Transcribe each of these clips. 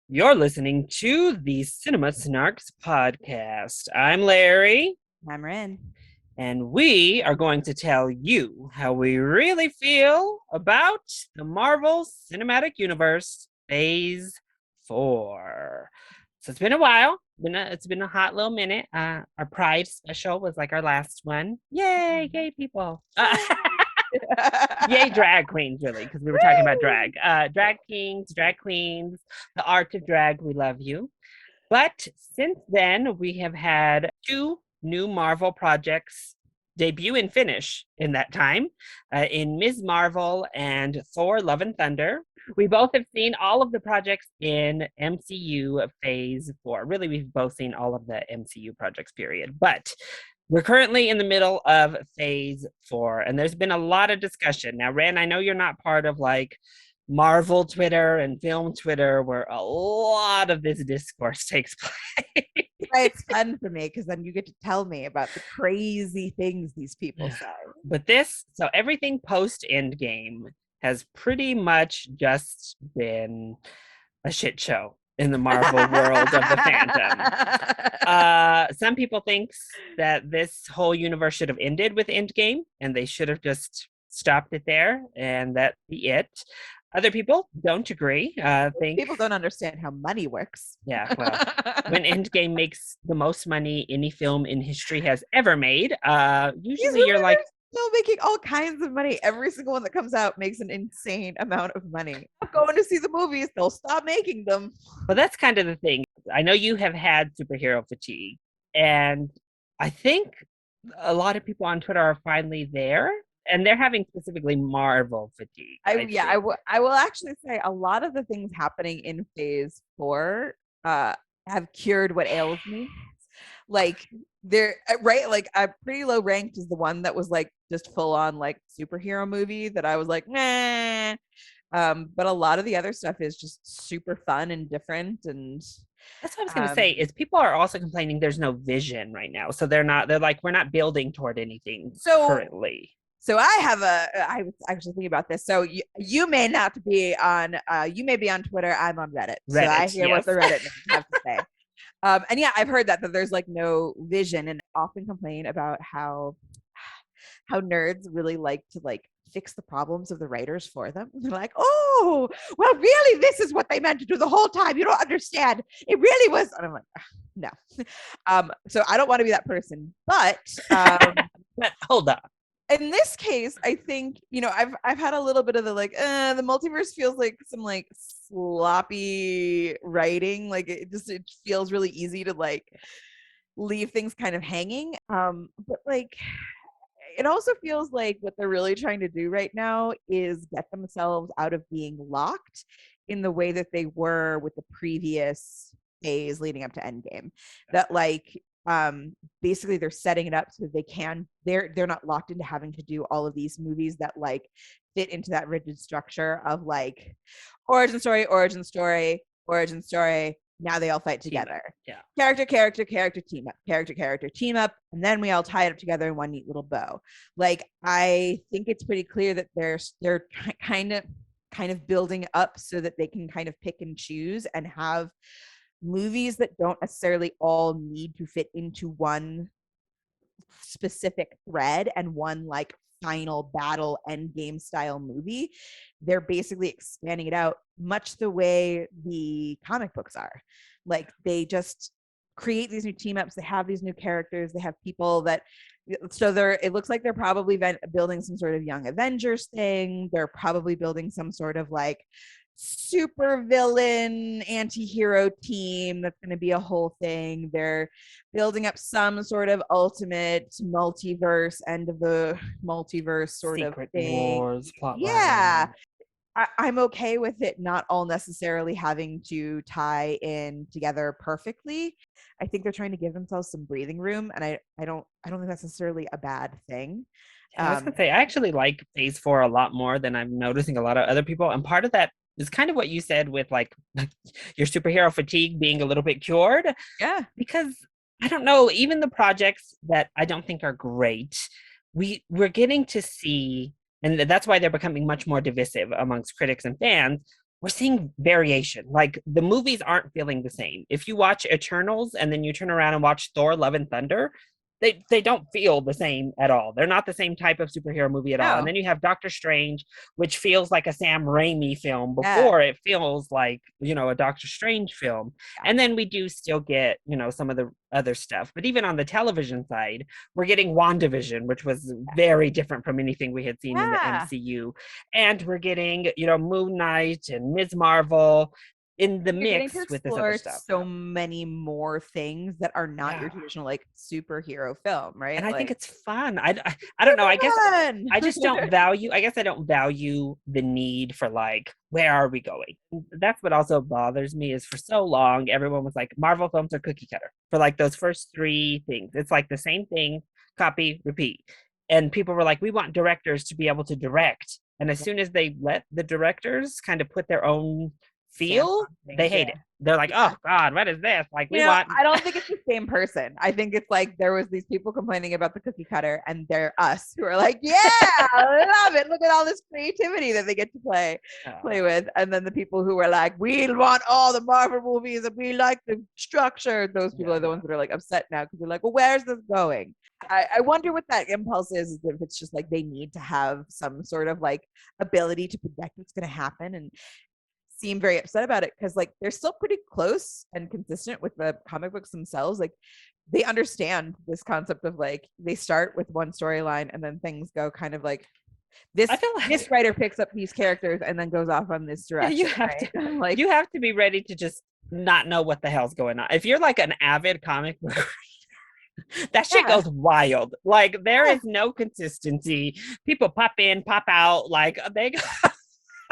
You're listening to the CinemaSnarks podcast. I'm Larry, I'm Rin. and we are going to tell you how we really feel about the Marvel Cinematic Universe Phase 4. So it's been a while. It's been a hot little minute. Our Pride special was like our last one. Yay, gay people. Yay, drag queens, really, because we were talking about drag. Drag kings, drag queens, the art of drag, we love you. But since then, we have had two new Marvel projects debut and finish in that time in Ms. Marvel and Thor Love and Thunder. We both have seen all of the projects in MCU Phase 4. Really, we've both seen all of the MCU projects, period. But we're currently in the middle of Phase 4, and there's been a lot of discussion. Now, Ren, I know you're not part of like Marvel Twitter and film Twitter, where a lot of this discourse takes place. It's fun for me because then you get to tell me about the crazy things these people say. But so everything post Endgame has pretty much just been a shit show in the Marvel world of the fandom. Some people think that this whole universe should have ended with Endgame, and they should have just stopped it there, and that be it. Other people don't agree. Think People don't understand how money works. Yeah, well, when Endgame makes the most money any film in history has ever made, usually you're like, still making all kinds of money. Every single one that comes out makes an insane amount of money. I'm going to see the movies. They'll stop making them. well, that's kind of the thing. I know you have had superhero fatigue, and I think a lot of people on Twitter are finally there, and they're having specifically Marvel fatigue. I will actually say a lot of the things happening in Phase 4 have cured what ails me. Like they're right, like a pretty low ranked is the one that was like just full on like superhero movie that I was like, nah. But a lot of the other stuff is just super fun and different. And that's what I was going to say is people are also complaining there's no vision right now. So they're like, we're not building toward anything currently. So I was actually thinking about this. So you may not be on, you may be on Twitter. I'm on Reddit. So I hear what the Reddit have to say. And yeah, I've heard that there's like no vision, and often complain about how nerds really like to like fix the problems of the writers for them. They're like, oh, well, really, this is what they meant to do the whole time. You don't understand. It really was. And I'm like, no. So I don't want to be that person. But but hold up. In this case, I think, I've had a little bit of the like, the multiverse feels like some like sloppy writing. Like it feels really easy to like leave things kind of hanging. But like it also feels like what they're really trying to do right now is get themselves out of being locked in the way that they were with the previous phase leading up to Endgame. That like basically they're setting it up so they're not locked into having to do all of these movies that like fit into that rigid structure of like origin story, now they all fight together. Yeah. Character, team up, team up, and then we all tie it up together in one neat little bow. Like I think it's pretty clear that they're kind of building up so that they can kind of pick and choose and have movies that don't necessarily all need to fit into one specific thread and one like final battle end game style movie. They're basically expanding it out much the way the comic books are. Like they just create these new team ups, they have these new characters, they have people that it looks like they're probably building some sort of young Avengers thing. They're probably building some sort of like super villain anti-hero team that's going to be a whole thing. They're building up some sort of ultimate multiverse, end of the multiverse sort Secret of thing. Wars, plot yeah. I'm okay with it not all necessarily having to tie in together perfectly. I think they're trying to give themselves some breathing room, and I don't think that's necessarily a bad thing. I was gonna say I actually like Phase 4 a lot more than I'm noticing a lot of other people, and part of that is kind of what you said with like your superhero fatigue being a little bit cured. Yeah, because I don't know, even the projects that I don't think are great, we're getting to see, and that's why they're becoming much more divisive amongst critics and fans. we're seeing variation. Like the movies aren't feeling the same. If you watch Eternals and then you turn around and watch Thor Love and Thunder, they don't feel the same at all. They're not the same type of superhero movie at all. And No. then you have Doctor Strange, which feels like a Sam Raimi film Yeah. before it feels like, a Doctor Strange film. And then we do still get, some of the other stuff. But even on the television side, we're getting WandaVision, which was very different from anything we had seen in the Yeah. MCU. And we're getting, Moon Knight and Ms. Marvel in the You're getting mix to with this other explore stuff. so many more things that are not your Yeah. traditional like superhero film, right? And I think Like, it's fun. I don't know. I guess fun. I just don't value, I guess I don't value the need for like, where are we going? That's what also bothers me is for so long, everyone was like, Marvel films are cookie cutter for like those first three things. It's like the same thing, copy, repeat. And people were like, we want directors to be able to direct. And as soon as they let the directors kind of put their own feel, they hate it. They're like, oh God, what is this? Like, we want. I don't think it's the same person. I think it's like there was these people complaining about the cookie cutter, and they're us who are like, yeah, I love it. Look at all this creativity that they get to play with. And then the people who are like, we want all the Marvel movies and we like the structure. Those people are the ones that are like upset now because they're like, well, where's this going? I wonder what that impulse is if it's just like they need to have some sort of like ability to predict what's going to happen and seem very upset about it because like they're still pretty close and consistent with the comic books themselves. Like they understand this concept of like they start with one storyline and then things go kind of like this this writer picks up these characters and then goes off on this direction. You have to like you have to be ready to just not know what the hell's going on. If you're like an avid comic book that shit goes wild. Like there is no consistency. People pop in, pop out. Like they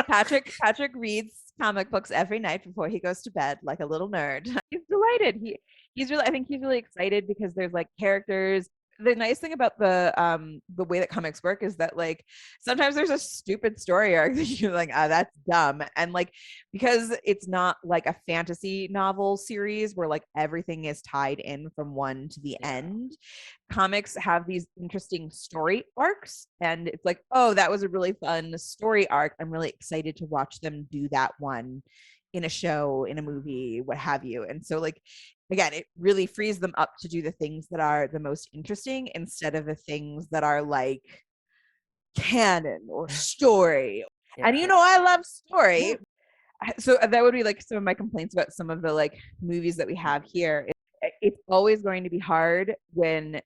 Patrick reads comic books every night before he goes to bed like a little nerd. He's delighted. He's really, I think he's really excited because there's like characters. The nice thing about the way that comics work is that like sometimes there's a stupid story arc that you're like, that's dumb. And like because it's not like a fantasy novel series where like everything is tied in from one to the end, comics have these interesting story arcs, and it's like, oh, that was a really fun story arc. I'm really excited to watch them do that one in a show, in a movie, what have you. And so like again, it really frees them up to do the things that are the most interesting instead of the things that are like canon or story. And I love story. So that would be like some of my complaints about some of the like movies that we have here. It's always going to be hard when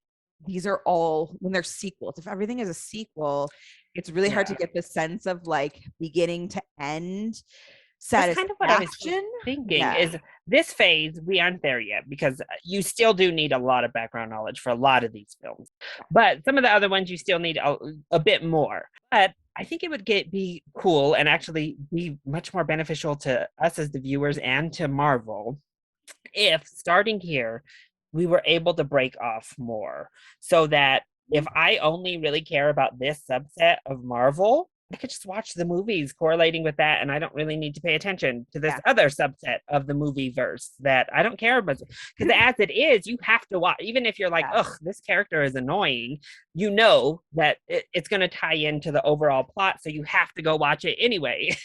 these are all when they're sequels. If everything is a sequel, it's really hard to get the sense of like beginning to end satisfaction. That's kind of what I was thinking is this phase, we aren't there yet because you still do need a lot of background knowledge for a lot of these films. But some of the other ones you still need a bit more. But I think it would be cool and actually be much more beneficial to us as the viewers and to Marvel if starting here we were able to break off more so that if I only really care about this subset of Marvel, I could just watch the movies correlating with that, and I don't really need to pay attention to this other subset of the movie verse that I don't care about. Because as it is, you have to watch, even if you're like, ugh, this character is annoying, you know that it's going to tie into the overall plot, so you have to go watch it anyway.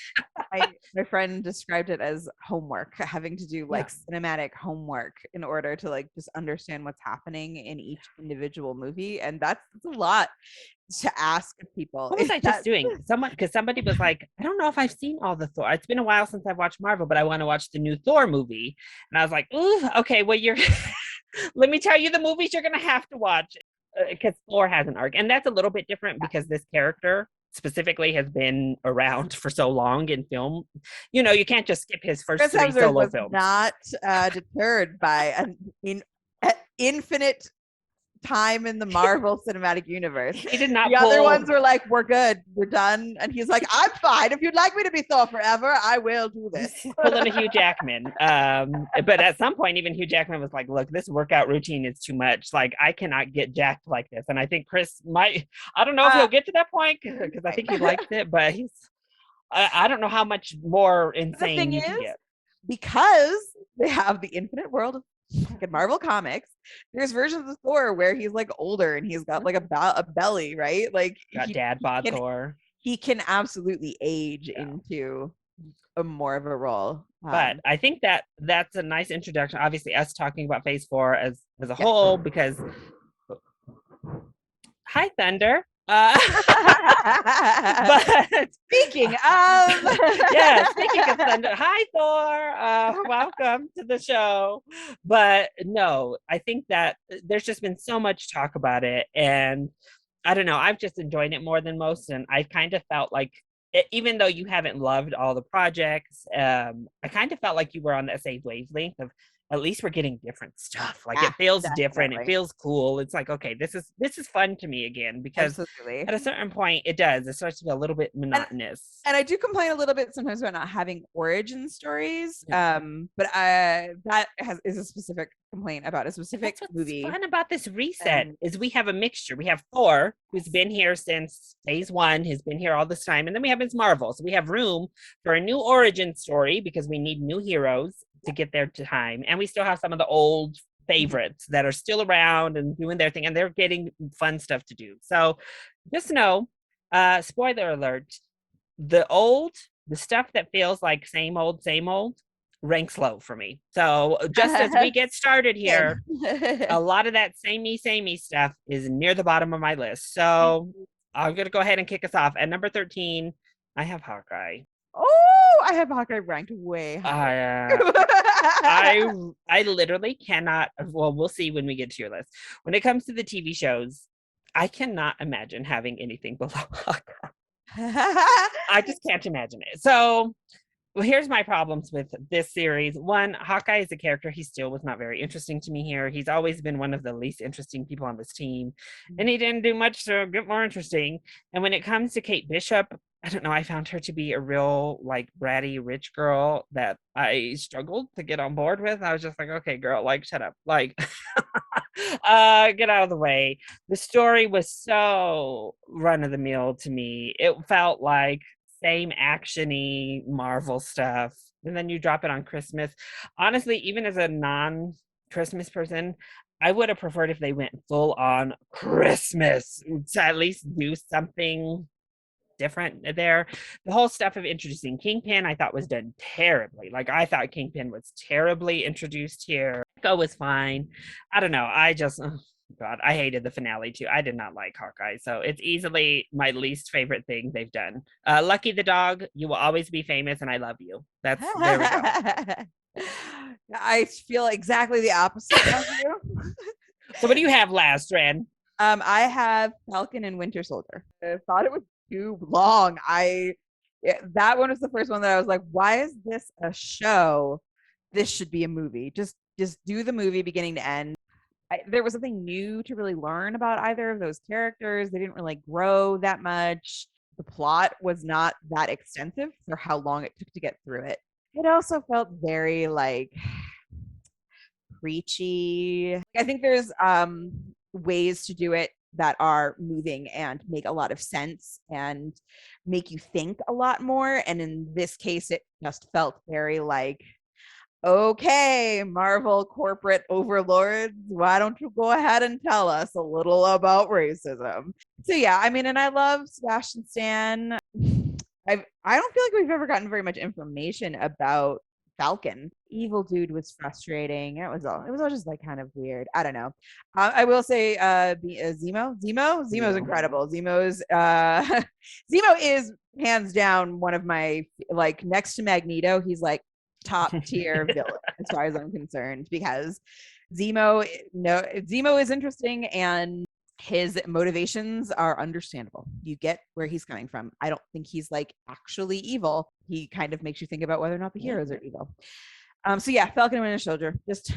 My friend described it as homework, having to do like cinematic homework in order to like just understand what's happening in each individual movie, and that's a lot to ask people. What was I just doing? Because somebody was like, I don't know if I've seen all the Thor. It's been a while since I've watched Marvel, but I want to watch the new Thor movie. And I was like, ooh, okay, well, let me tell you the movies you're going to have to watch because Thor has an arc. And that's a little bit different because this character specifically has been around for so long in film. You can't just skip his first three solo films. Not deterred by an infinite time in the Marvel Cinematic Universe. He did not. The other ones were like, "We're good, we're done," and he's like, "I'm fine. If you'd like me to be Thor forever, I will do this." Pulling a Hugh Jackman, but at some point, even Hugh Jackman was like, "Look, this workout routine is too much. Like, I cannot get jacked like this." And I think Chris might. I don't know if he'll get to that point because I think he likes it, but he's. I don't know how much more insane you can get because they have the infinite world of Marvel comics. There's versions of Thor where he's like older and he's got like a belly, right? Like got dad bod Thor. He can absolutely age into a more of a role. But I think that that's a nice introduction. Obviously, us talking about Phase 4 as a Yeah. whole, because hi Thunder. But Speaking of, yeah, speaking of Thunder, hi Thor. Welcome to the show. But no, I think that there's just been so much talk about it, and I don't know, I've just enjoyed it more than most, and I kind of felt like even though you haven't loved all the projects, I kind of felt like you were on that same wavelength of at least we're getting different stuff. Like yeah, it feels different, it definitely, feels cool. It's like, okay, this is fun to me again, because absolutely. at a certain point it starts to be a little bit And monotonous. and I do complain a little bit sometimes about not having origin stories. Yeah. But that is a specific complaint about a specific That's what's movie. fun about this reset And is we have a mixture. We have Thor, who's been here since Phase 1, has been here all this time, and then we have Ms. Marvel. So we have room for a new origin story because we need new heroes to get there to time, and we still have some of the old favorites that are still around and doing their thing, and they're getting fun stuff to do. So just know, spoiler alert, the stuff that feels like same old ranks low for me. So just as we get started here, a lot of that samey stuff is near the bottom of my list. So I'm gonna go ahead and kick us off. At number 13, I have Hawkeye. Oh, I have Hawkeye ranked way higher. I literally cannot. Well, we'll see when we get to your list. When it comes to the TV shows, I cannot imagine having anything below Hawkeye. I just can't imagine it. So, well, here's my problems with this series. One, Hawkeye is a character. He still was not very interesting to me here. He's always been one of the least interesting people on this team, and he didn't do much to get more interesting. And when it comes to Kate Bishop, I don't know. I found her to be a real like bratty rich girl that I struggled to get on board with. I was just like, okay, girl, like shut up, like get out of the way. The story was so run of the mill to me. It felt like same actiony Marvel stuff, and then you drop it on Christmas. Honestly, even as a non-Christmas person, I would have preferred if they went full on Christmas to at least do something different there. The whole stuff of introducing Kingpin, I thought was done terribly. Like I thought Kingpin was terribly introduced here. Go was fine. I don't know. I just God, I hated the finale too. I did not like Hawkeye, so it's easily my least favorite thing they've done. Lucky the dog, you will always be famous, and I love you. That's there we go. I feel exactly the opposite of you. So what do you have last, Ren? I have Falcon and Winter Soldier. I thought it was too long. That one was the first one that I was like, why is this a show? This should be a movie. Just do the movie beginning to end. There was nothing new to really learn about either of those characters. They didn't really grow that much. The plot was not that extensive for how long it took to get through it. It also felt very like preachy. I think there's ways to do it that are moving and make a lot of sense and make you think a lot more. And in this case, it just felt very like, okay, Marvel corporate overlords, why don't you go ahead and tell us a little about racism? So yeah, I mean, and I love Sebastian Stan. I don't feel like we've ever gotten very much information about Falcon. Evil dude was frustrating. It was all just like kind of weird. I don't know. I will say Zemo's incredible. Zemo is hands down one of my, like, next to Magneto, he's like top tier villain as far as I'm concerned, because Zemo is interesting and his motivations are understandable. You get where he's coming from. I don't think he's like actually evil. He kind of makes you think about whether or not the heroes are evil. So yeah, Falcon and Winter Soldier. Just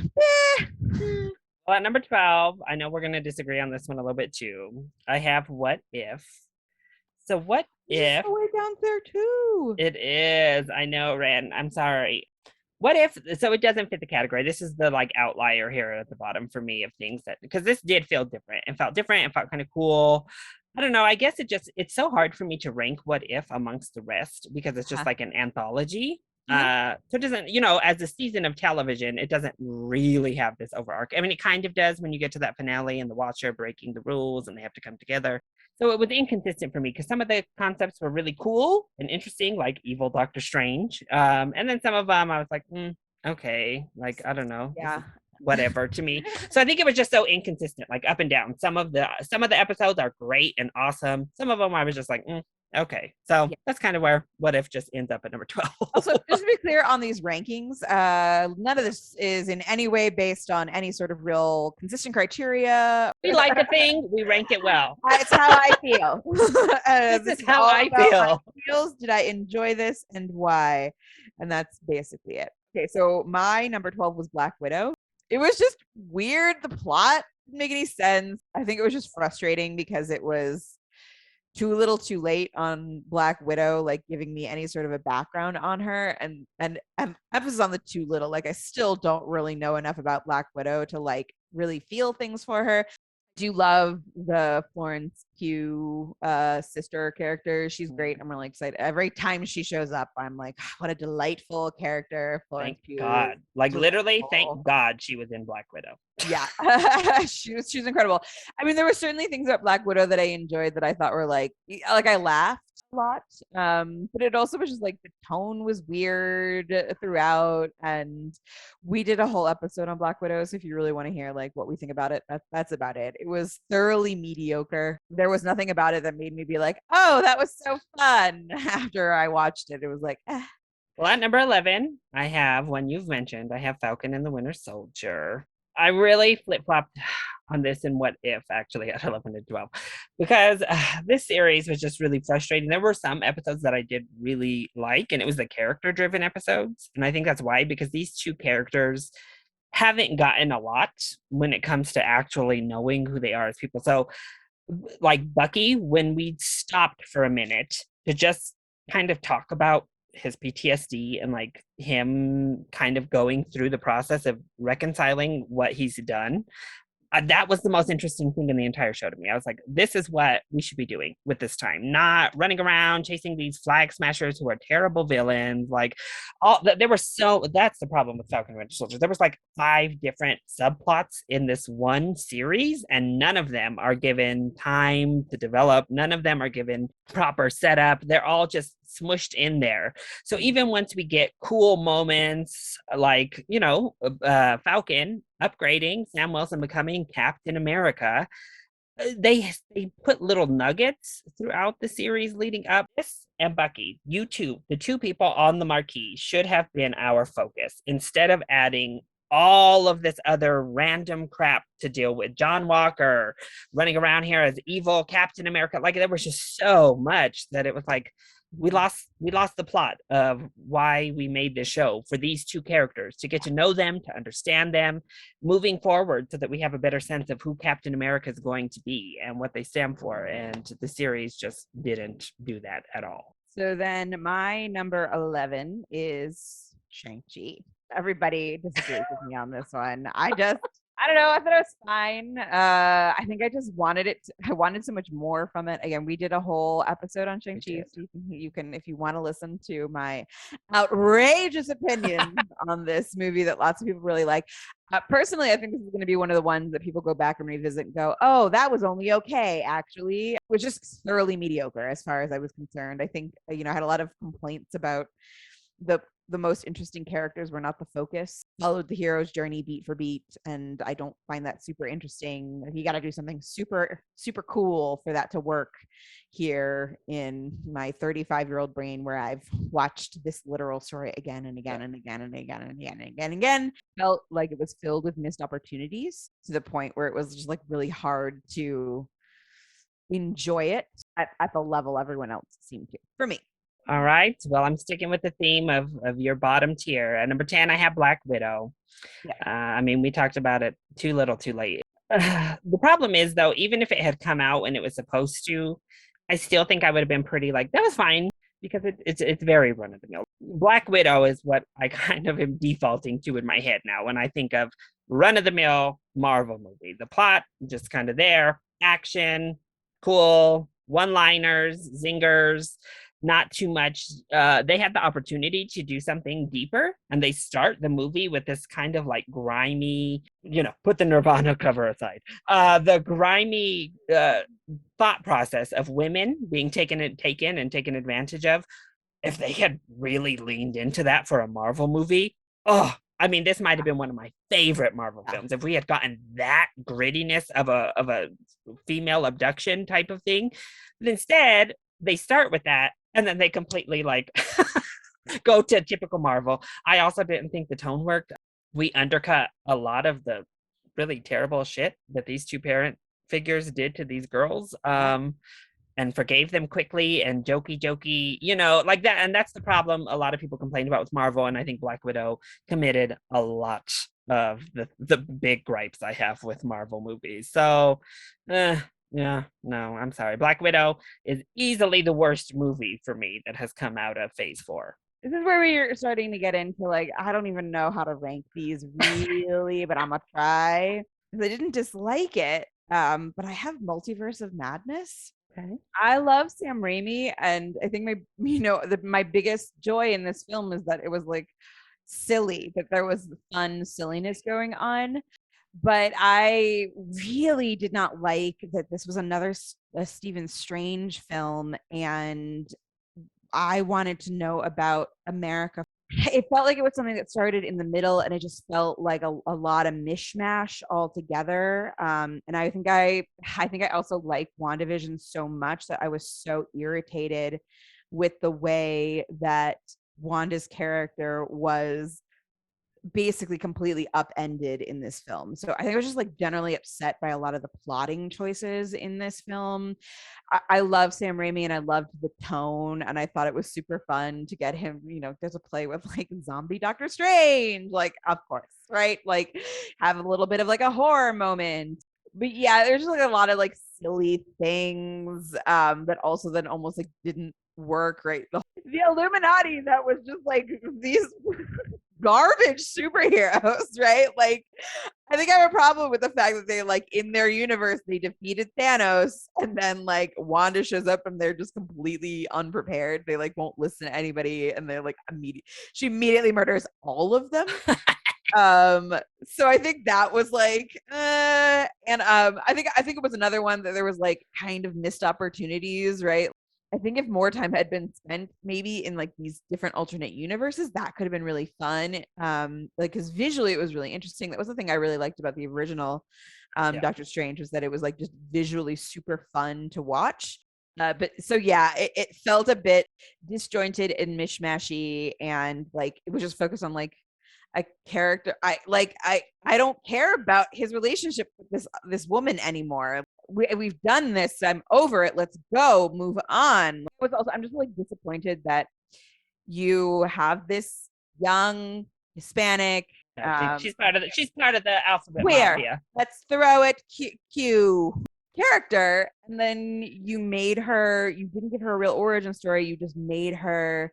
Well, at number 12, I know we're going to disagree on this one a little bit too. I have What If. So what if way down there too? It is. I know, Ren. I'm sorry. What if so it doesn't fit the category? This is the like outlier here at the bottom for me of things that, because this did feel different and felt different and felt kind of cool. I don't know. I guess it's so hard for me to rank What If amongst the rest because it's just like an anthology. So it doesn't, you know, as a season of television, it doesn't really have this overarch. I mean, it kind of does when you get to that finale and the Watcher breaking the rules and they have to come together. So it was inconsistent for me because some of the concepts were really cool and interesting, like evil Doctor Strange. And then some of them I was like, okay, like I don't know, Yeah. whatever to me. So I think it was just so inconsistent, like up and down. Some of the episodes are great and awesome. Some of them I was just like, okay. So that's kind of where What If just ends up at number 12. Also, just to be clear on these rankings, none of this is in any way based on any sort of real consistent criteria. We like a thing, we rank it well. It's how I feel. This is how I feel. Feels. Did I enjoy this and why? And that's basically it. Okay, so my number 12 was Black Widow. It was just weird. The plot didn't make any sense. I think it was just frustrating because it was too little too late on Black Widow, like giving me any sort of a background on her, and emphasis on the too little. Like I still don't really know enough about Black Widow to like really feel things for her. Do love the Florence Pugh sister character. She's great. I'm really excited. Every time she shows up, I'm like, what a delightful character. Florence Pugh. God. Like literally, thank God she was in Black Widow. Yeah. She's incredible. I mean, there were certainly things about Black Widow that I enjoyed that I thought were like I laughed a lot. But it also was just like the tone was weird throughout. And we did a whole episode on Black Widow. So if you really want to hear like what we think about it, that's about it. It was thoroughly mediocre. There was nothing about it that made me be like, oh, that was so fun. After I watched it, it was like, Well, at number 11, I have one you've mentioned. I have Falcon and the Winter Soldier. I really flip-flopped on this and What If, actually, at 11 and 12, because this series was just really frustrating. There were some episodes that I did really like, and it was the character-driven episodes. And I think that's why, because these two characters haven't gotten a lot when it comes to actually knowing who they are as people. So, like Bucky, when we stopped for a minute to just kind of talk about his PTSD and like him kind of going through the process of reconciling what he's done. That was the most interesting thing in the entire show to me. I was like, this is what we should be doing with this time, not running around chasing these flag smashers who are terrible villains. Like there were that's the problem with Falcon and Winter Soldier. There was like 5 different subplots in this one series, and none of them are given time to develop. None of them are given proper setup. They're all just smushed in there. So even once we get cool moments like, Falcon upgrading, Sam Wilson becoming Captain America, they put little nuggets throughout the series leading up. This and Bucky, you two, the two people on the marquee, should have been our focus instead of adding all of this other random crap to deal with. John Walker running around here as evil Captain America. Like there was just so much that it was like we lost the plot of why we made this show for these two characters, to get to know them, to understand them moving forward, so that we have a better sense of who Captain America is going to be and what they stand for. And the series just didn't do that at all. So then my number 11 is Shang-Chi. Everybody disagrees with me on this one. I don't know. I thought it was fine. I think I just wanted it. I wanted so much more from it. Again, we did a whole episode on Shang-Chi. So you can, if you want to listen to my outrageous opinion on this movie that lots of people really like. Personally, I think this is going to be one of the ones that people go back and revisit and go, oh, that was only okay, actually. It was just thoroughly mediocre as far as I was concerned. I think, I had a lot of complaints about the most interesting characters were not the focus. Followed the hero's journey beat for beat, and I don't find that super interesting. You got to do something super, super cool for that to work here in my 35-year-old brain, where I've watched this literal story again and again and again and again and again and again and again. Felt like it was filled with missed opportunities to the point where it was just like really hard to enjoy it at the level everyone else seemed to, for me. All right. Well, I'm sticking with the theme of your bottom tier. At number 10, I have Black Widow. Yeah. We talked about it too little, too late. The problem is, though, even if it had come out when it was supposed to, I still think I would have been pretty like, that was fine, because it's very run of the mill. Black Widow is what I kind of am defaulting to in my head now when I think of run of the mill Marvel movie. The plot just kind of there, action, cool, one-liners, zingers. not too much. They had the opportunity to do something deeper, and they start the movie with this kind of like grimy, put the Nirvana cover aside, the grimy thought process of women being taken and taken advantage of. If they had really leaned into that for a Marvel movie, oh, I mean, this might have been one of my favorite Marvel films. If we had gotten that grittiness of a female abduction type of thing, but instead they start with that and then they completely like go to typical Marvel. I also didn't think the tone worked. We undercut a lot of the really terrible shit that these two parent figures did to these girls. And forgave them quickly and jokey, like that. And that's the problem a lot of people complained about with Marvel. And I think Black Widow committed a lot of the big gripes I have with Marvel movies. So, yeah, no, I'm sorry. Black Widow is easily the worst movie for me that has come out of Phase 4. This is where we're starting to get into like, I don't even know how to rank these really, but I'm gonna try. I didn't dislike it, but I have Multiverse of Madness. Okay. I love Sam Raimi, and I think my biggest joy in this film is that it was like silly, that there was fun silliness going on. But I really did not like that this was another Stephen Strange film, and I wanted to know about America. It felt like it was something that started in the middle, and it just felt like a lot of mishmash all together. And I think I also like WandaVision so much that I was so irritated with the way that Wanda's character was basically completely upended in this film. So I think I was just like generally upset by a lot of the plotting choices in this film. I love Sam Raimi and I loved the tone, and I thought it was super fun to get him, there's a play with like zombie Doctor Strange, like of course, right? Like have a little bit of like a horror moment. But yeah, there's just like a lot of like silly things that also then almost like didn't work right. The Illuminati that was just like these garbage superheroes, right? Like, I think I have a problem with the fact that they like in their universe they defeated Thanos, and then like Wanda shows up and they're just completely unprepared. They like won't listen to anybody, and they're like she immediately murders all of them. So I think that was like and I think it was another one that there was like kind of missed opportunities, right? I think if more time had been spent maybe in like these different alternate universes, that could have been really fun. Like because visually it was really interesting. That was the thing I really liked about the original Doctor Strange, was that it was like just visually super fun to watch. But so yeah, it felt a bit disjointed and mishmashy, and like it was just focused on like a character. I don't care about his relationship with this woman anymore. We've done this. I'm over it. Let's go, move on. I'm just like disappointed that you have this young Hispanic. She's part of the alphabet Queer. mafia. Let's throw it Q character, and then you didn't give her a real origin story. You just made her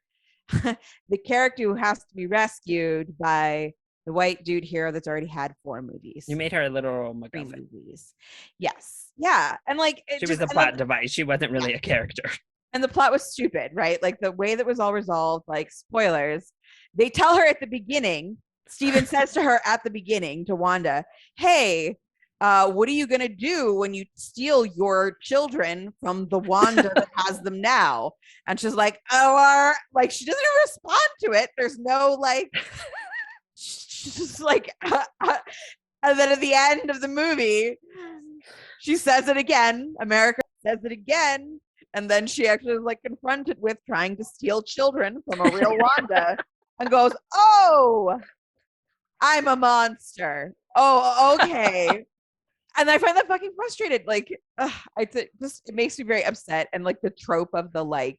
the character who has to be rescued by the white dude hero that's already had 4 movies. You made her a literal MacGuffin. Movies. Yes. Yeah. And like she was a plot device. She wasn't really a character. And the plot was stupid, right? Like the way that was all resolved, like spoilers, they tell her at the beginning, Steven says to her at the beginning to Wanda, hey, what are you going to do when you steal your children from the Wanda that has them now? And she's like, like she doesn't even respond to it. There's no like, she's just like, and then at the end of the movie, she says it again. America says it again. And then she actually is like confronted with trying to steal children from a real Wanda and goes, oh, I'm a monster. Oh, okay. And I find that fucking frustrated. Like, it makes me very upset. And like the trope of the like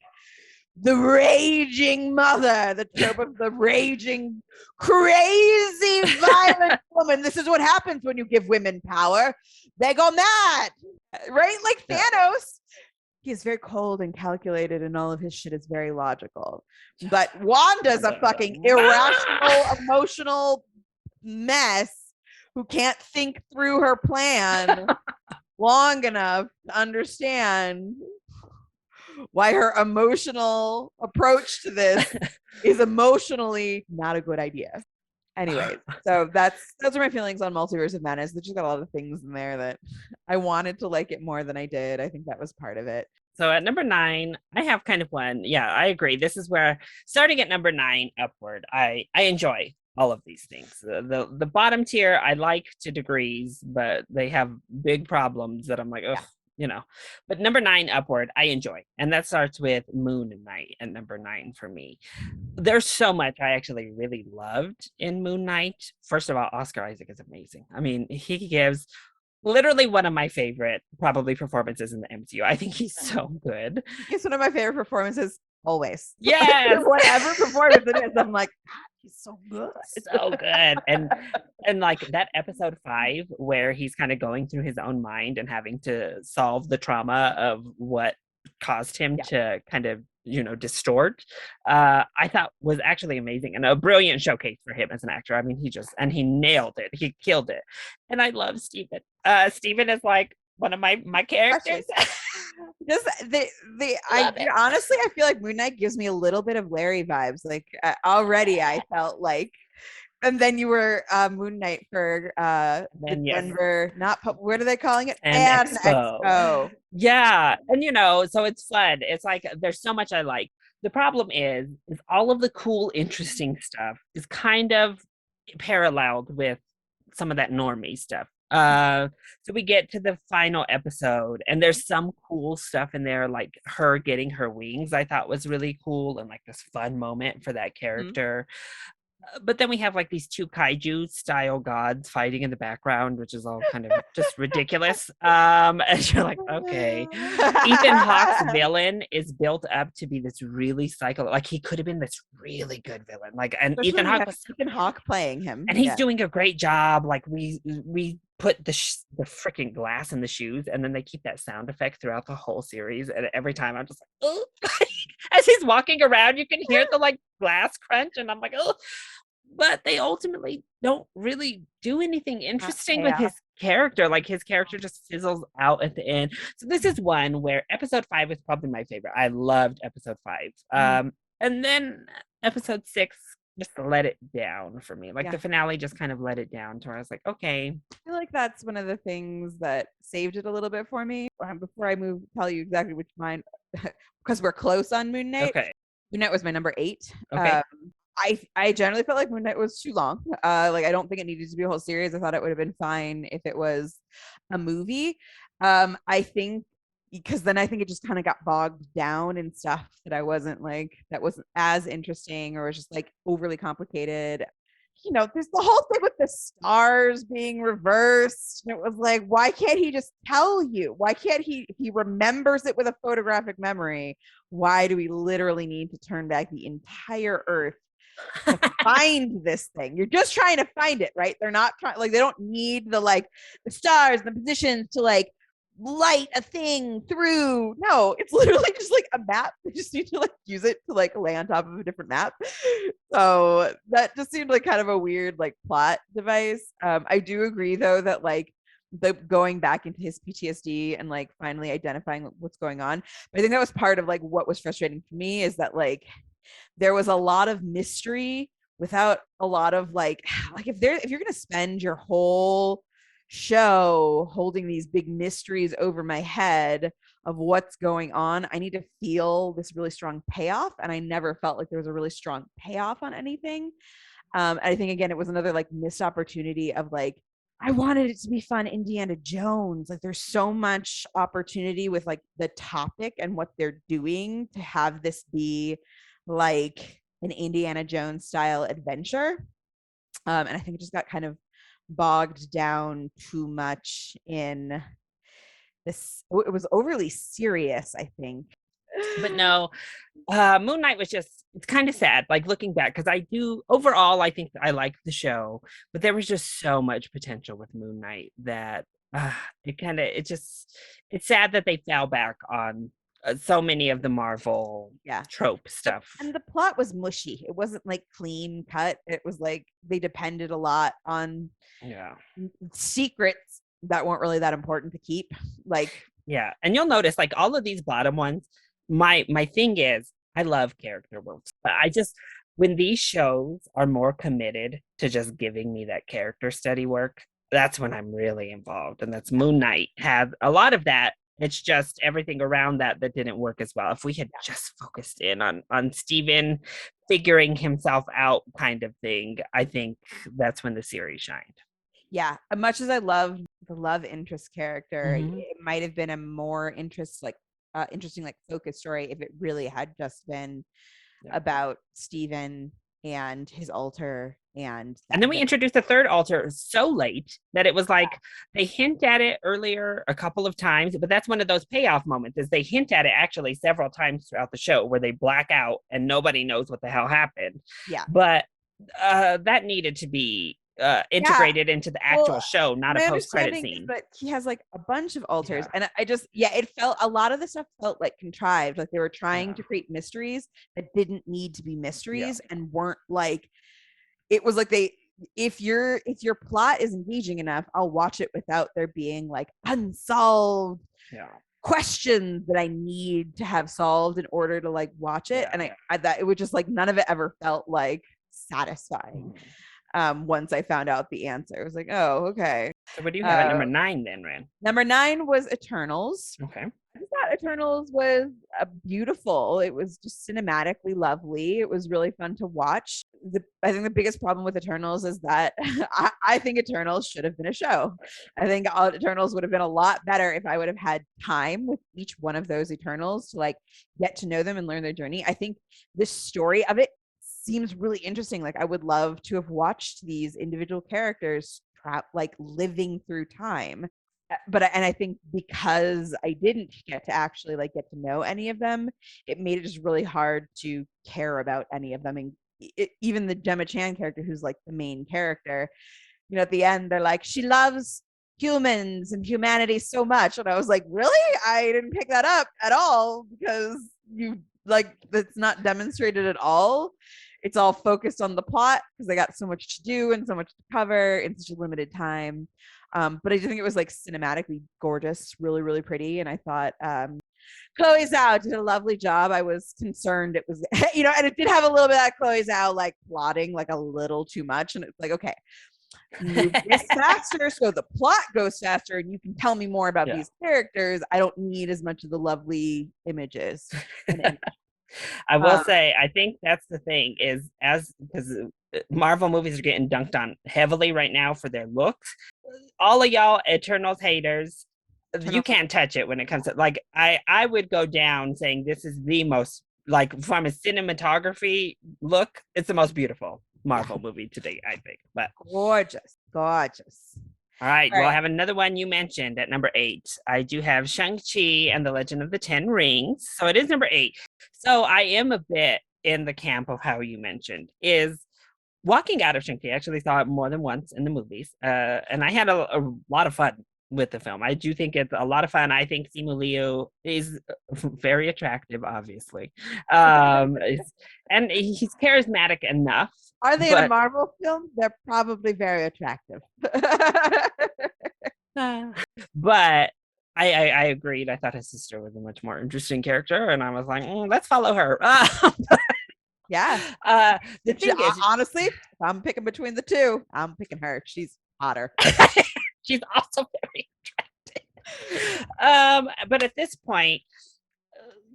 the raging mother, the trope of the raging, crazy, violent woman. This is what happens when you give women power. They go mad, right? Like Thanos. He is very cold and calculated, and all of his shit is very logical. But Wanda's a fucking irrational, emotional mess who can't think through her plan long enough to understand why her emotional approach to this is emotionally not a good idea. Anyways, so those are my feelings on Multiverse of Madness. There's just got a lot of things in there that I wanted to like it more than I did. I think that was part of it. So at number 9, I have kind of one. Yeah, I agree. This is where starting at number 9 upward, I enjoy all of these things. The bottom tier I like to degrees, but they have big problems that I'm like, ugh, Yeah. you know. But number 9 upward, I enjoy. And that starts with Moon Knight at number 9 for me. There's so much I actually really loved in Moon Knight. First of all, Oscar Isaac is amazing. I mean, he gives literally one of my favorite probably performances in the MCU. I think he's so good. It's one of my favorite performances always. Yes. Whatever performance it is, I'm like, God, he's so good. So good. And like that episode 5 where he's kind of going through his own mind and having to solve the trauma of what caused him to kind of distort, I thought was actually amazing and a brilliant showcase for him as an actor. I mean, he nailed it. He killed it. And I love Steven. Steven is like one of my characters. Just honestly, I feel like Moon Knight gives me a little bit of Larry vibes. Like already I felt like, and then you were Moon Knight for the Denver, what are they calling it? Fan Expo. Yeah. And so it's fun. It's like there's so much I like. The problem is all of the cool, interesting stuff is kind of paralleled with some of that normie stuff. So we get to the final episode and there's some cool stuff in there, like her getting her wings, I thought was really cool and like this fun moment for that character. But then we have like these 2 kaiju style gods fighting in the background, which is all kind of just ridiculous. And you're like, okay. Ethan Hawke's villain is built up to be this really like he could have been this really good villain. Like, and Ethan Hawke playing him, and he's doing a great job. Like we put the freaking glass in the shoes, and then they keep that sound effect throughout the whole series. And every time I'm just like, oh, as he's walking around, you can hear the like glass crunch, and I'm like, oh. But they ultimately don't really do anything interesting with his character. Like his character just fizzles out at the end. So this is one where episode 5 was probably my favorite. I loved episode 5. And then episode 6 just let it down for me. Like the finale just kind of let it down to where I was like, okay. I feel like that's one of the things that saved it a little bit for me. Before I tell you exactly which mine, because we're close on Moon Knight. Okay. Moon Knight was my number 8. Okay. I generally felt like Moon Knight was too long. Like I don't think it needed to be a whole series. I thought it would have been fine if it was a movie. I think because then I think it just kind of got bogged down in stuff that wasn't as interesting or was just like overly complicated. There's the whole thing with the stars being reversed. And it was like, why can't he just tell you? Why can't he remembers it with a photographic memory? Why do we literally need to turn back the entire earth to find this thing? You're just trying to find it, right? They're not trying, like, they don't need the stars and the positions to like light a thing through. No, it's literally just like a map. They just need to like use it to like lay on top of a different map. So that just seemed like kind of a weird like plot device. I do agree though that like the going back into his PTSD and like finally identifying what's going on. But I think that was part of like what was frustrating for me is that like there was a lot of mystery without a lot of like if you're gonna spend your whole show holding these big mysteries over my head of what's going on, I need to feel this really strong payoff, and I never felt like there was a really strong payoff on anything. I think again it was another like missed opportunity of like I wanted it to be fun Indiana Jones. Like there's so much opportunity with like the topic and what they're doing to have this be like an Indiana Jones style adventure. And I think it just got kind of bogged down too much in this. It was overly serious, I think. But no, Moon Knight was just, it's kind of sad, like looking back, because overall, I think I liked the show, but there was just so much potential with Moon Knight that it's sad that they fell back on so many of the Marvel trope stuff. And the plot was mushy. It wasn't like clean cut. It was like they depended a lot on secrets that weren't really that important to keep. Like and you'll notice like all of these bottom ones, my thing is I love character work. But I just when these shows are more committed to just giving me that character study work, that's when I'm really involved. And that's Moon Knight had a lot of that. It's just everything around that that didn't work as well. If we had just focused in on Steven figuring himself out kind of thing, I think that's when the series shined. Yeah, as much as I love the love interest character, Mhm. it might have been a more interesting like focus story if it really had just been Yeah. about Steven and his altar and And that then we introduced a third altar so late that it was like they hint at it earlier a couple of times, but that's one of those payoff moments is they hint at it actually several times throughout the show where they black out and nobody knows what the hell happened. yeah. But that needed to be Yeah. integrated into the Well, actual show, not a my post-credit understanding is scene. that he has like a bunch of altars, Yeah. and I just it felt a lot of the stuff felt like contrived, like they were trying Yeah. to create mysteries that didn't need to be Yeah. mysteries and weren't like it was like they if your plot is engaging enough, I'll watch it without there being like unsolved Yeah. questions that I need to have solved in order to like watch it. Yeah. And I that it was just like none of it ever felt like satisfying. Mhm. Once I found out the answer, I was like, oh, okay. So what do you have at Uh, number 9 then, Ran? Number 9 was Eternals. Okay. I thought Eternals was beautiful. It was just cinematically lovely. It was really fun to watch. I think the biggest problem with Eternals is that I think Eternals should have been a show. I think Eternals would have been a lot better if I would have had time with each one of those Eternals to like get to know them and learn their journey. I think the story of it seems really interesting. Like I would love to have watched these individual characters like living through time, and I think because I didn't get to actually like get to know any of them, it made it just really hard to care about any of them. And even the Gemma Chan character, who's like the main character, at the end they're like, she loves humans and humanity so much, and I was like, really? I didn't pick that up at all because you like that's not demonstrated at all. It's all focused on the plot because they got so much to do and so much to cover in such a limited time. But I do think it was like cinematically gorgeous, really, really pretty. And I thought Chloe Zhao did a lovely job. I was concerned it was, and it did have a little bit of Chloe Zhao like plotting like a little too much. And it's like, okay, move this faster so the plot goes faster and you can tell me more about these characters. I don't need as much of the lovely images. I will say, I think that's the thing is because Marvel movies are getting dunked on heavily right now for their looks. All of y'all Eternals haters, you can't touch it when it comes to like I would go down saying this is the most like from a cinematography look, it's the most beautiful Marvel movie to date, I think. But gorgeous. All right, well, I have another one you mentioned at number 8. I do have Shang-Chi and the Legend of the Ten Rings. So it is number 8. So I am a bit in the camp of how you mentioned is walking out of Shang-Chi. I actually saw it more than once in the movies. And I had a lot of fun with the film. I do think it's a lot of fun. I think Simu Liu is very attractive, obviously. And he's charismatic enough. Are they in a Marvel film? They're probably very attractive. But I agreed. I thought his sister was a much more interesting character, and I was like, let's follow her. Yeah. The thing is, honestly, if I'm picking between the two, I'm picking her. She's hotter. She's also very attractive. But at this point,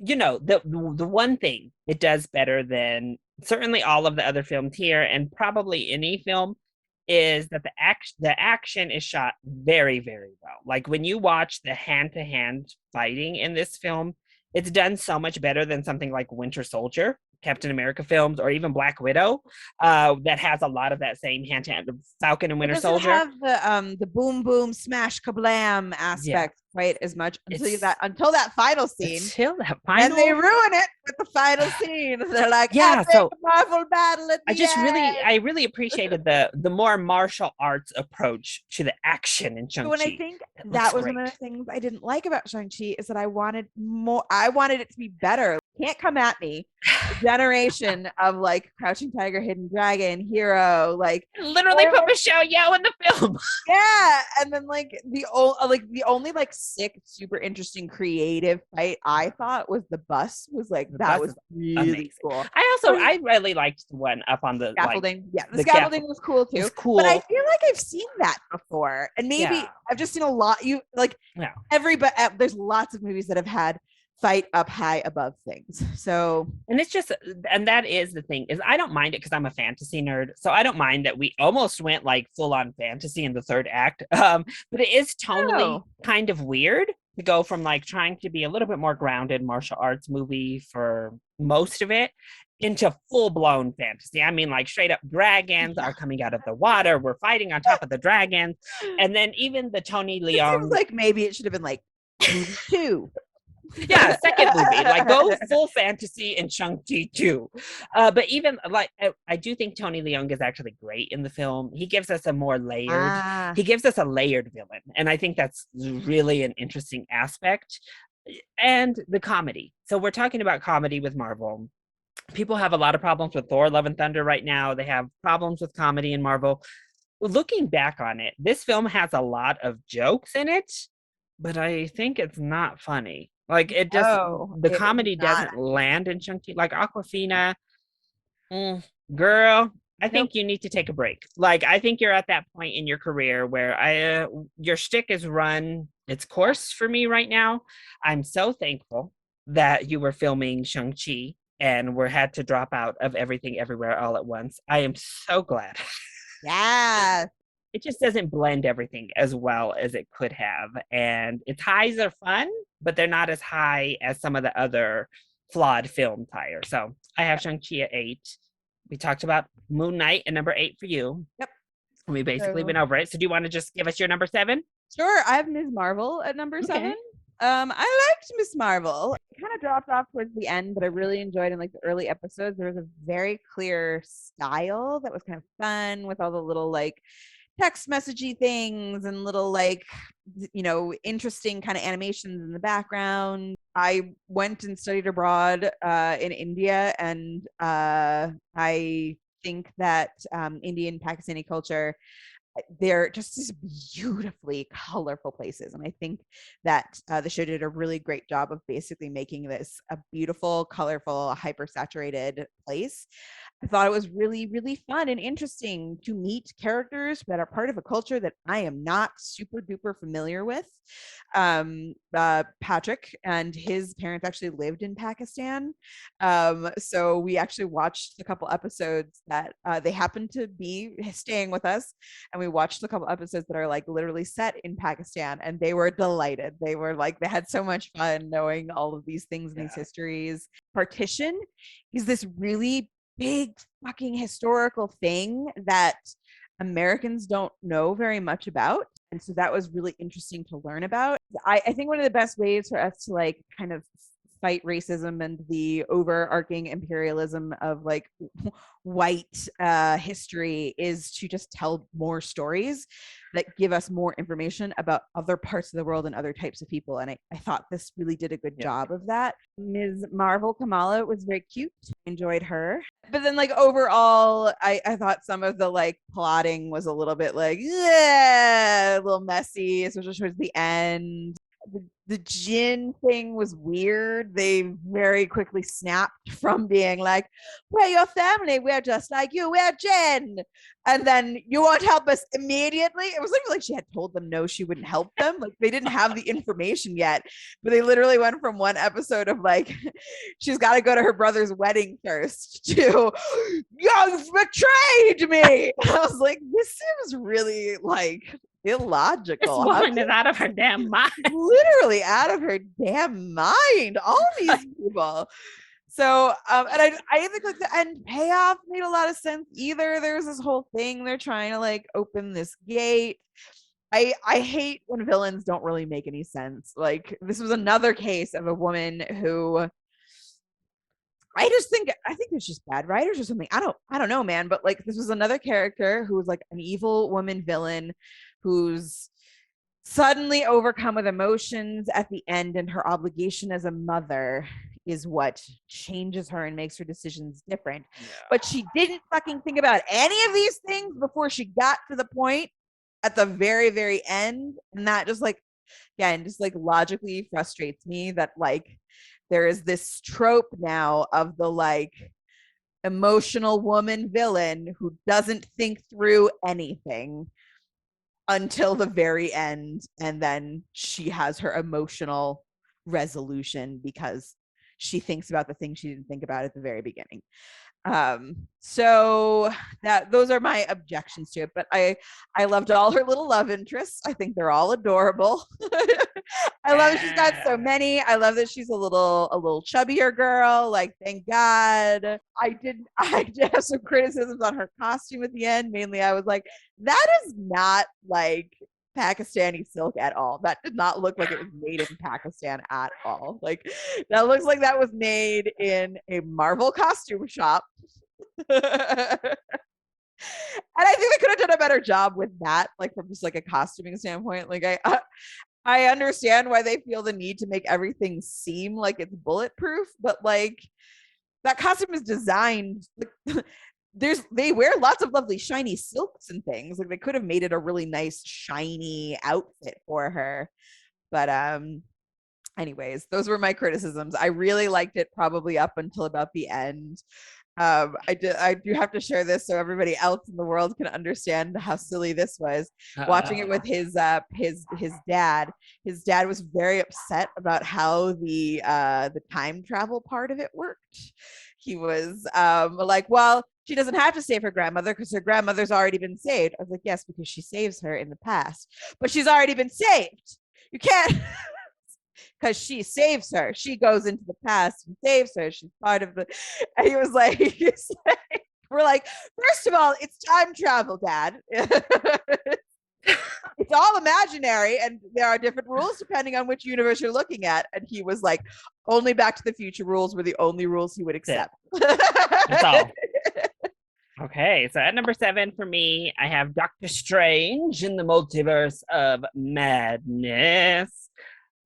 the one thing it does better than certainly all of the other films here, and probably any film, is that the action is shot very, very well. Like when you watch the hand-to-hand fighting in this film, it's done so much better than something like Winter Soldier, Captain America films, or even Black Widow, that has a lot of that same hand-to-hand. Falcon and Winter Soldier have the boom boom smash kablam aspect quite as much until that final scene. And they ruin it with the final scene. They're like, so Marvel battle at the end. I really appreciated the more martial arts approach to the action in Shang-Chi. So, and I think that was one of the things I didn't like about Shang-Chi is that I wanted more. I wanted it to be better. can't come at me. Generation of like Crouching Tiger, Hidden Dragon, Hero, like Literally put Michelle Yeoh in the film. yeah, and then like the only like sick, super interesting creative fight I thought was the bus. Was like that was really amazing. cool. I really liked the one up on the Scaffolding. Yeah, the the scaffolding was cool too. was cool. But I feel like I've seen that before, and maybe Yeah. I've just seen a lot. You like Yeah. everybody. There's lots of movies that have had fight up high above things. So And it's just, and that is the thing, is I don't mind it because I'm a fantasy nerd. So I don't mind that we almost went like full on fantasy in the third act. But it is tonally kind of weird to go from like trying to be a little bit more grounded martial arts movie for most of it into full blown fantasy. I mean, like straight up dragons are coming out of the water. We're fighting on top of the dragons. And then even the Tony Leung. It seems like maybe it should have been like movie 2. Yeah, second movie, like go full fantasy in Shang-Chi too. But even like I do think Tony Leung is actually great in the film. He gives us a more layered, he gives us a layered villain, and I think that's really an interesting aspect. And the comedy. So we're talking about comedy with Marvel. People have a lot of problems with Thor: Love and Thunder right now. They have problems with comedy in Marvel. Looking back on it, this film has a lot of jokes in it, but I think it's not funny. Like it just the comedy doesn't land in Shang-Chi. Like Aquafina, girl, I think you need to take a break. Like I think you're at that point in your career where your shtick is run its course for me right now. I'm so thankful that you were filming Shang-Chi and had to drop out of Everything Everywhere All at Once. I am so glad. Yeah. It just doesn't blend everything as well as it could have. And its highs are fun, but they're not as high as some of the other flawed films higher. So I have Shang-Chi at 8. We talked about Moon Knight at number 8 for you. Yep. We basically went over it. So do you want to just give us your number 7? Sure. I have Ms. Marvel at number 7. I liked Ms. Marvel. It kind of dropped off towards the end, but I really enjoyed in like the early episodes. There was a very clear style that was kind of fun with all the little like text messagey things and little like interesting kind of animations in the background. I went and studied abroad in India, and I think that Indian Pakistani culture, they're just these beautifully colorful places, and I think that the show did a really great job of basically making this a beautiful, colorful, hyper saturated place. I thought it was really, really fun and interesting to meet characters that are part of a culture that I am not super duper familiar with. Patrick and his parents actually lived in Pakistan. So we actually watched a couple episodes that they happened to be staying with us, and we watched a couple episodes that are like literally set in Pakistan, and they were delighted. They were like, they had so much fun knowing all of these things and these histories. Partition is this really big fucking historical thing that Americans don't know very much about. And so that was really interesting to learn about. I think one of the best ways for us to like kind of fight racism and the overarching imperialism of like white history is to just tell more stories that give us more information about other parts of the world and other types of people. And I thought this really did a good job of that. Ms. Marvel Kamala was very cute. I enjoyed her. But then like overall, I thought some of the like plotting was a little bit like, yeah, a little messy, especially towards the end. The Jin thing was weird. They very quickly snapped from being like, we're your family, we're just like you, we're Jin, and then you won't help us immediately. It was like she had told them no, she wouldn't help them. Like they didn't have the information yet, but they literally went from one episode of like she's got to go to her brother's wedding first to you've betrayed me. I was like, this seems really like illogical. This woman is out of her damn mind. Literally out of her damn mind. All these people. So, and I think like the end payoff made a lot of sense either. There's this whole thing they're trying to like open this gate. I hate when villains don't really make any sense. Like this was another case of a woman who I think it's just bad writers or something. I don't know, man. But like this was another character who was like an evil woman villain who's suddenly overcome with emotions at the end and her obligation as a mother is what changes her and makes her decisions different. Yeah. But she didn't fucking think about any of these things before she got to the point at the very, very end. And that just like, again, just like logically frustrates me that like there is this trope now of the like emotional woman villain who doesn't think through anything until the very end, and then she has her emotional resolution because she thinks about the things she didn't think about at the very beginning. So that those are my objections to it, but I loved all her little love interests. I think they're all adorable. I love that she's got so many. I love that she's a little chubbier girl. Like, thank God. I did have some criticisms on her costume at the end. Mainly, I was like, that is not like Pakistani silk at all. That did not look like it was made in Pakistan at all. Like, that looks like that was made in a Marvel costume shop. And I think they could have done a better job with that, like from just like a costuming standpoint. Like I understand why they feel the need to make everything seem like it's bulletproof, but like that costume is designed like they wear lots of lovely shiny silks and things. Like they could have made it a really nice shiny outfit for her. But anyways, those were my criticisms. I really liked it probably up until about the end. I do have to share this so everybody else in the world can understand how silly this was. Watching it with his dad. His dad was very upset about how the time travel part of it worked. He was like, well, she doesn't have to save her grandmother because her grandmother's already been saved. I was like, yes, because she saves her in the past, but she's already been saved. You can't. Because she saves her. She goes into the past and saves her. She's part of the. And he was like, we're like, first of all, it's time travel, Dad. It's all imaginary, and there are different rules depending on which universe you're looking at. And he was like, only Back to the Future rules were the only rules he would accept. That's all. Okay, so at number 7 for me, I have Doctor Strange in the Multiverse of Madness.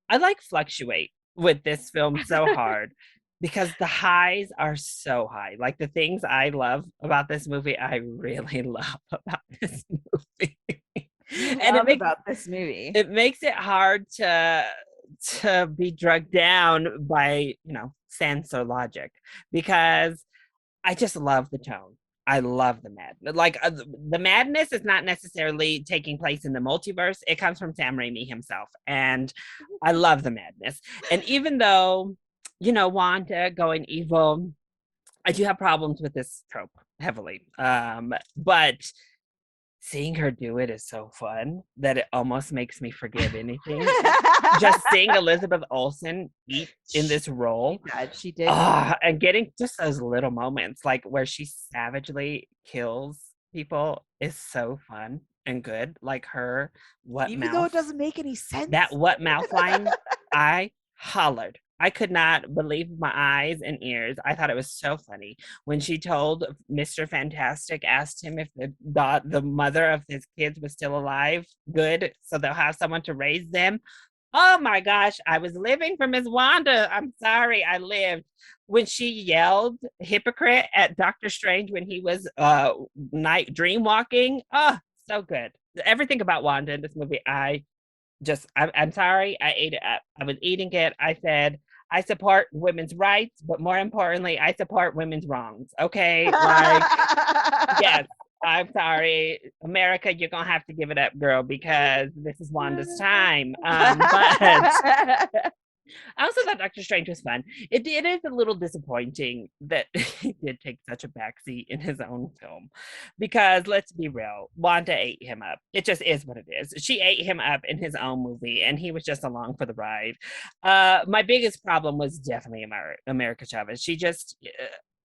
I like fluctuate with this film so hard because the highs are so high. Like the things I love about this movie, I really love about this movie. And it makes, about this movie. It makes it hard to be drugged down by, sense or logic because I just love the tone. I love the madness. Like the madness is not necessarily taking place in the multiverse. It comes from Sam Raimi himself. And I love the madness. And even though, Wanda going evil, I do have problems with this trope heavily. But seeing her do it is so fun that it almost makes me forgive anything. Just seeing Elizabeth Olsen eat in this role. She did. And getting just those little moments, like where she savagely kills people, is so fun and good. Like her, even though it doesn't make any sense. That what mouth line, I hollered. I could not believe my eyes and ears. I thought it was so funny when she told Mr. Fantastic, asked him if the mother of his kids was still alive. Good, so they'll have someone to raise them. Oh my gosh, I was living for Miss Wanda. I'm sorry, I lived. When she yelled hypocrite at Doctor Strange when he was night dream walking. Oh, so good. Everything about Wanda in this movie, I'm sorry, I ate it up. I was eating it. I said, I support women's rights, but more importantly, I support women's wrongs. Okay? Like, yes, I'm sorry. America, you're going to have to give it up, girl, because this is Wanda's time. But I also thought Doctor Strange was fun. It is a little disappointing that he did take such a backseat in his own film because let's be real, Wanda ate him up. It just is what it is. She ate him up in his own movie and he was just along for the ride. My biggest problem was definitely America Chavez. She just,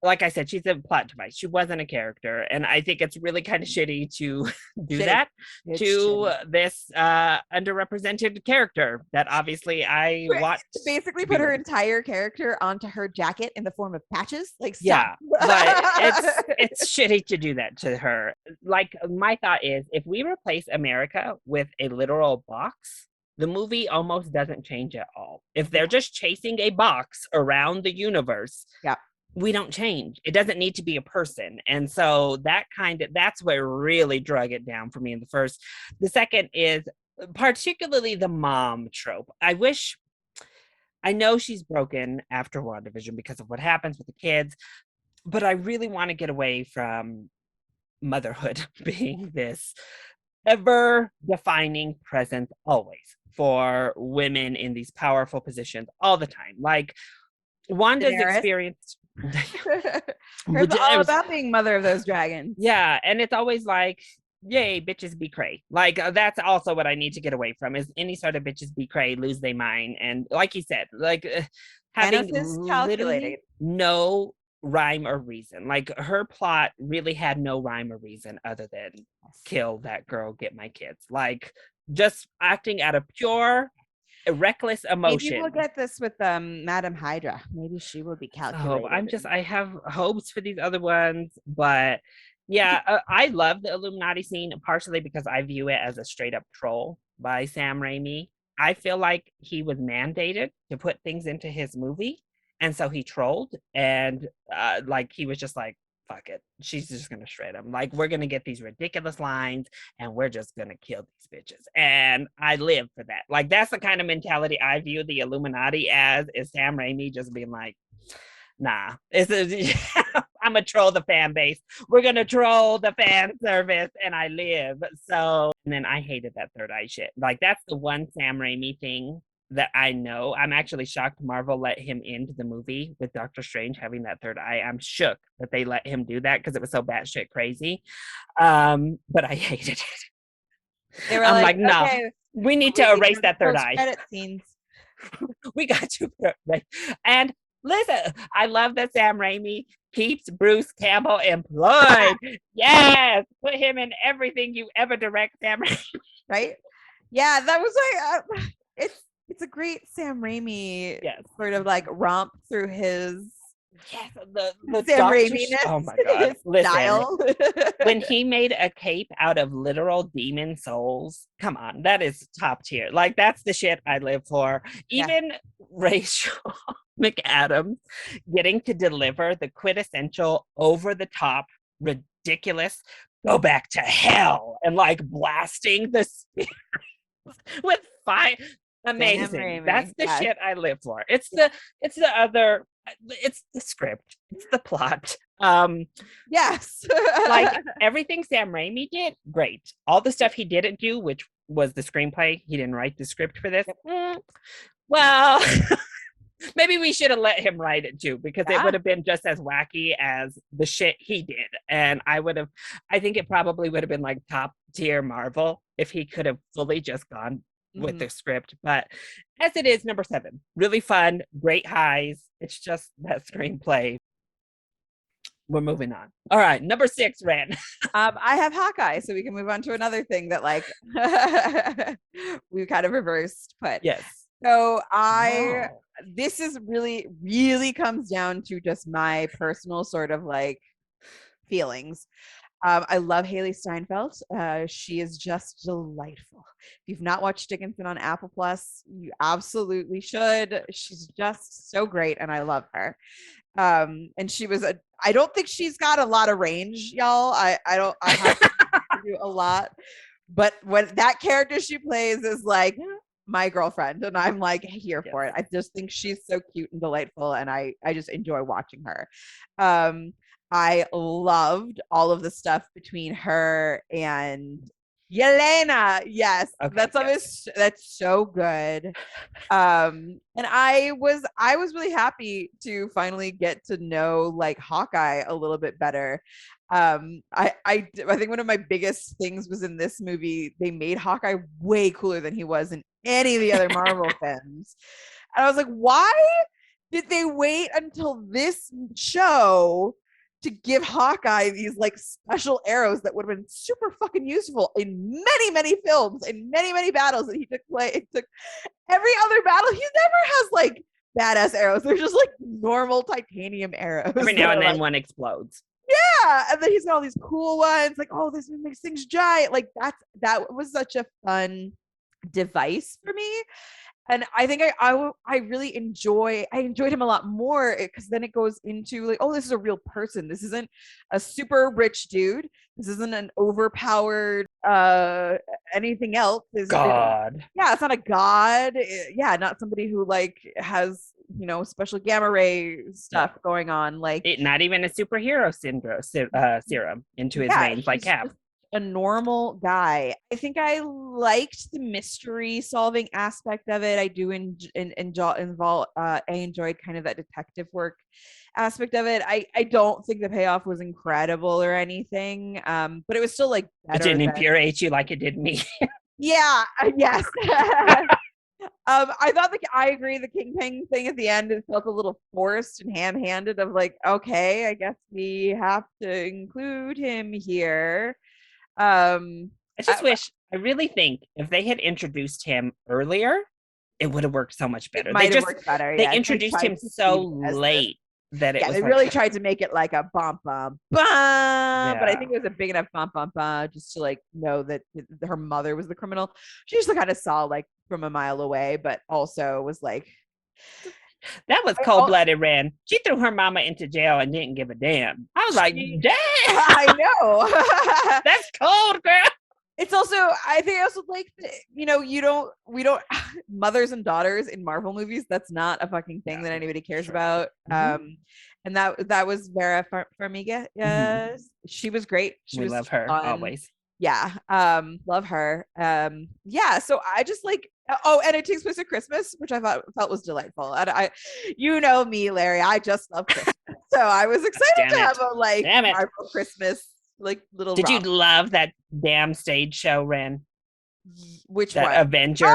like I said, she's a plot device. She wasn't a character. And I think it's really kind of shitty to do that to this underrepresented character that obviously I want. To basically put her entire character onto her jacket in the form of patches. Like, stop. Yeah, but it's shitty to do that to her. Like, my thought is if we replace America with a literal box, the movie almost doesn't change at all. If they're just chasing a box around the universe, Yeah. we don't change. It doesn't need to be a person. And so that's what really drug it down for me in the first. The second is particularly the mom trope. I know she's broken after WandaVision because of what happens with the kids, but I really want to get away from motherhood being this ever defining presence always for women in these powerful positions all the time. Like Wanda's Daenerys. experience. Hers all about being mother of those dragons. Yeah, and it's always like, yay, bitches be cray. Like that's also what I need to get away from is any sort of bitches be cray, lose they mind. And like you said, like having literally no rhyme or reason. Like her plot really had no rhyme or reason other than kill that girl, get my kids. Like just acting out of pure reckless emotion. Maybe we'll get this with Madam Hydra. Maybe she will be calculated. I have hopes for these other ones, but yeah, I love the Illuminati scene partially because I view it as a straight up troll by Sam Raimi. I feel like he was mandated to put things into his movie, and so he trolled, and like he was just like, fuck it, she's just gonna shred them. Like we're gonna get these ridiculous lines and we're just gonna kill these bitches. And I live for that. Like that's the kind of mentality I view the Illuminati as, is Sam Raimi just being like, nah, I'm gonna troll the fan base. We're gonna troll the fan service, and I live. So, and then I hated that third eye shit. Like that's the one Sam Raimi thing that I know. I'm actually shocked Marvel let him into the movie with Doctor Strange having that third eye. I'm shook that they let him do that because it was so batshit crazy. But I hated it. They were like, no, okay, we need to erase that third eye. Credit scenes. We got to right. And listen, I love that Sam Raimi keeps Bruce Campbell employed. Yes, put him in everything you ever direct, Sam Raimi. Right? Yeah, that was like it's a great Sam Raimi sort of like romp through his the Sam Raimi-ness. Oh my god! Listen, when he made a cape out of literal demon souls, come on, that is top tier. Like that's the shit I live for. Even Rachel McAdams getting to deliver the quintessential over the top, ridiculous, go back to hell, and like blasting the spirit with fire. Amazing. That's the shit I live for. It's the script. It's the plot. Yes. Like everything Sam Raimi did, great. All the stuff he didn't do, which was the screenplay, he didn't write the script for this. Well, maybe we should have let him write it too, because it would have been just as wacky as the shit he did. And I think it probably would have been like top tier Marvel if he could have fully just gone with the script. But as it is, number 7, really fun, great highs. It's just that screenplay. We're moving on. All right, number 6, Ren. I have Hawkeye, so we can move on to another thing that like we kind of reversed. But yes. So this is really comes down to just my personal sort of like feelings. I love Haley Steinfeld. She is just delightful. If you've not watched Dickinson on Apple Plus, you absolutely should. She's just so great, and I love her. And she was I don't think she's got a lot of range, y'all. I have to do a lot, but when that character she plays is like my girlfriend, and I'm like here for it. I just think she's so cute and delightful, and I just enjoy watching her. I loved all of the stuff between her and Yelena. Yes, that's so good. And I was really happy to finally get to know like Hawkeye a little bit better. I think one of my biggest things was in this movie, they made Hawkeye way cooler than he was in any of the other Marvel films. And I was like, why did they wait until this show to give Hawkeye these like special arrows that would have been super fucking useful in many films, in many battles that he took play? It took every other battle. He never has like badass arrows. They're just like normal titanium arrows. Every now and then one explodes. Yeah, and then he's got all these cool ones. Like, oh, this makes things giant. Like that was such a fun device for me. And I think I really enjoyed him a lot more because then it goes into like, oh, this is a real person. This isn't a super rich dude. This isn't an overpowered anything else. God. Yeah, it's not a god. Yeah, not somebody who like has special gamma ray stuff going on. Like not even a superhero serum into his veins like Cap. A normal guy. I think I liked the mystery solving aspect of it. I do I enjoyed kind of that detective work aspect of it. I don't think the payoff was incredible or anything, but it was still like better. It didn't infuriate you like it did me. Yeah. Yes. I thought I agree. The Kingpin thing at the end, it felt a little forced and ham-handed. Of like, okay, I guess we have to include him here. I just wish. I really think if they had introduced him earlier, it would have worked so much better. They just worked better. They introduced him so late that it was. They really tried to make it like a bum bum bum, but I think it was a big enough bum bum bum just to like know that her mother was the criminal. She just kind of saw like from a mile away, but also was like. That was cold-blooded, Ren. She threw her mama into jail and didn't give a damn. I was like, damn. I know. That's cold, girl. It's also, I think I also like, we don't, mothers and daughters in Marvel movies, that's not a fucking thing that anybody cares about. And that was Vera Farmiga. Yes. She was great. We love her always. Yeah. Love her. Yeah. So I just like, and it takes place at Christmas, which I felt was delightful. And me, Larry, I just love Christmas. So I was excited to have a like Marvel Christmas like little. Did you love that damn stage show, Ren? Which that one? Avengers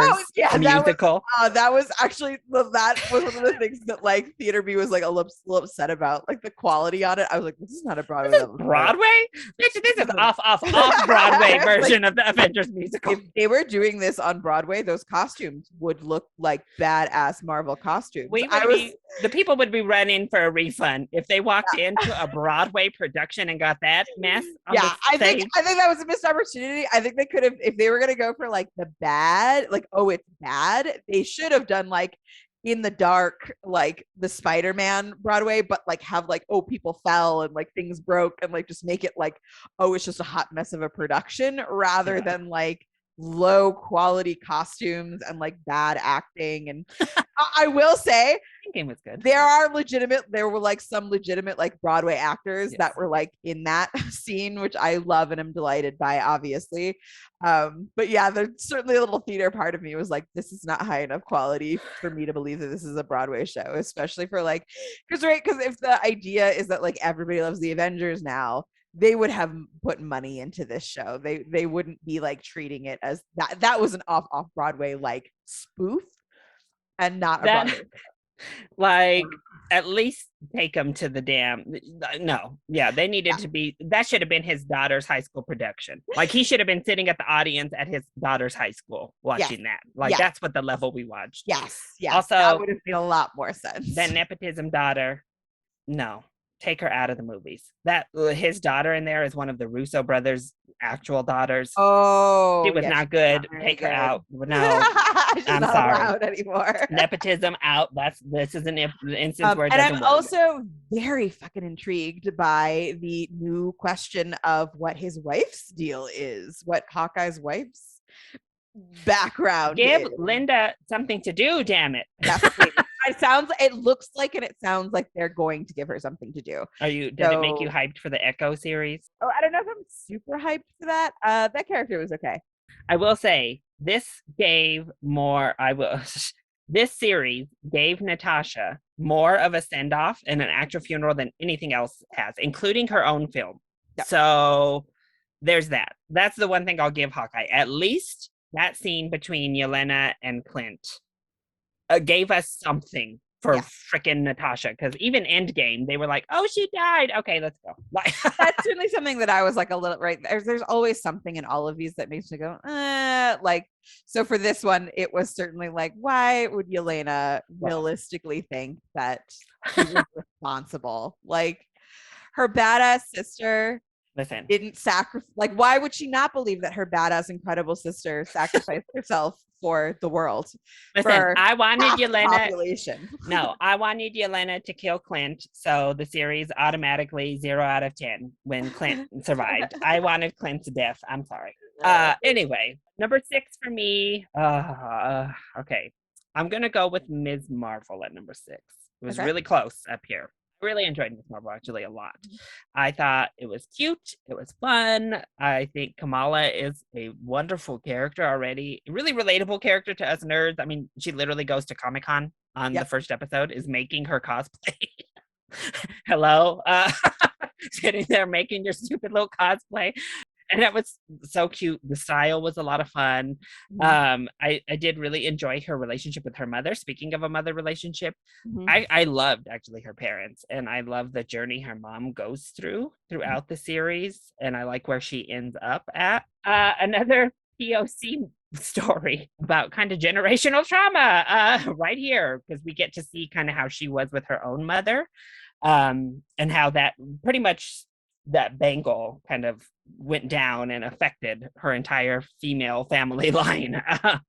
musical. That was actually that was one of the things that like Theater B was like a little upset about, like the quality on it. I was like, this is not a Broadway level. Broadway? Bitch, this is off Broadway version of the Avengers musical. If they were doing this on Broadway, those costumes would look like badass Marvel costumes. The people would be running for a refund if they walked into a Broadway production and got that mess. I think that was a missed opportunity. I think they could have, if they were gonna go for like the bad, like, oh, it's bad, they should have done like in the dark, like the Spider-Man Broadway, but like have like, oh, people fell and like things broke, and like just make it like, oh, it's just a hot mess of a production, rather than like low quality costumes and like bad acting. And I will say game was good. There were like some legitimate like Broadway actors that were like in that scene, which I love and am delighted by, obviously. But yeah, there's certainly a little theater part of me was like, this is not high enough quality for me to believe that this is a Broadway show, especially for like, because if the idea is that like everybody loves the Avengers now, they would have put money into this show. They wouldn't be like treating it as that was an off Broadway like spoof and not a Broadway. Like, at least take them to the damn. No, yeah, they needed to be. That should have been his daughter's high school production. Like, he should have been sitting at the audience at his daughter's high school watching that. Like, that's what the level we watched. Yes. Also, that would have made a lot more sense. That nepotism daughter, no. Take her out of the movies. That his daughter in there is one of the Russo brothers' actual daughters. Oh, she was not good. Take her out. No, I'm not sorry. Allowed anymore. Nepotism out. This is an instance where it and doesn't I'm work. also very fucking intrigued by the new question of what his wife's deal is. What Hawkeye's wife's background Give is. Linda something to do. Damn it. It looks like, and it sounds like they're going to give her something to do. Did it make you hyped for the Echo series? Oh, I don't know if I'm super hyped for that. That character was okay. I will say this gave more. This series gave Natasha more of a send-off and an actual funeral than anything else has, including her own film. Yep. So there's that. That's the one thing I'll give Hawkeye. At least that scene between Yelena and Clint gave us something for freaking Natasha, because even Endgame, they were like, oh, she died. Okay, let's go. That's certainly something that I was like a little right. There's always something in all of these that makes me go, like, so for this one, it was certainly like, why would Yelena realistically think that she was responsible? Like, her badass sister Listen, didn't sacrifice. Like, why would she not believe that her badass, incredible sister sacrificed herself for the world, listen, for I wanted half the Yelena. population? No, I wanted Yelena to kill Clint, so the series automatically 0 out of 10 when Clint survived. I wanted Clint's death. I'm sorry. Anyway, number 6 for me. Okay, I'm gonna go with Ms. Marvel at number 6. It was Okay. really close up here. I really enjoyed Ms. Marvel actually a lot. I thought it was cute. It was fun. I think Kamala is a wonderful character already. A really relatable character to us nerds. I mean, she literally goes to Comic Con on the first episode, is making her cosplay. Hello, sitting there making your stupid little cosplay, and that was so cute. The style was a lot of fun. I did really enjoy her relationship with her mother. Speaking of a mother relationship, I loved actually her parents, and I love the journey her mom goes throughout the series, and I like where she ends up at. Another POC story about kind of generational trauma right here, because we get to see kind of how she was with her own mother, and how that pretty much that bangle kind of went down and affected her entire female family line. And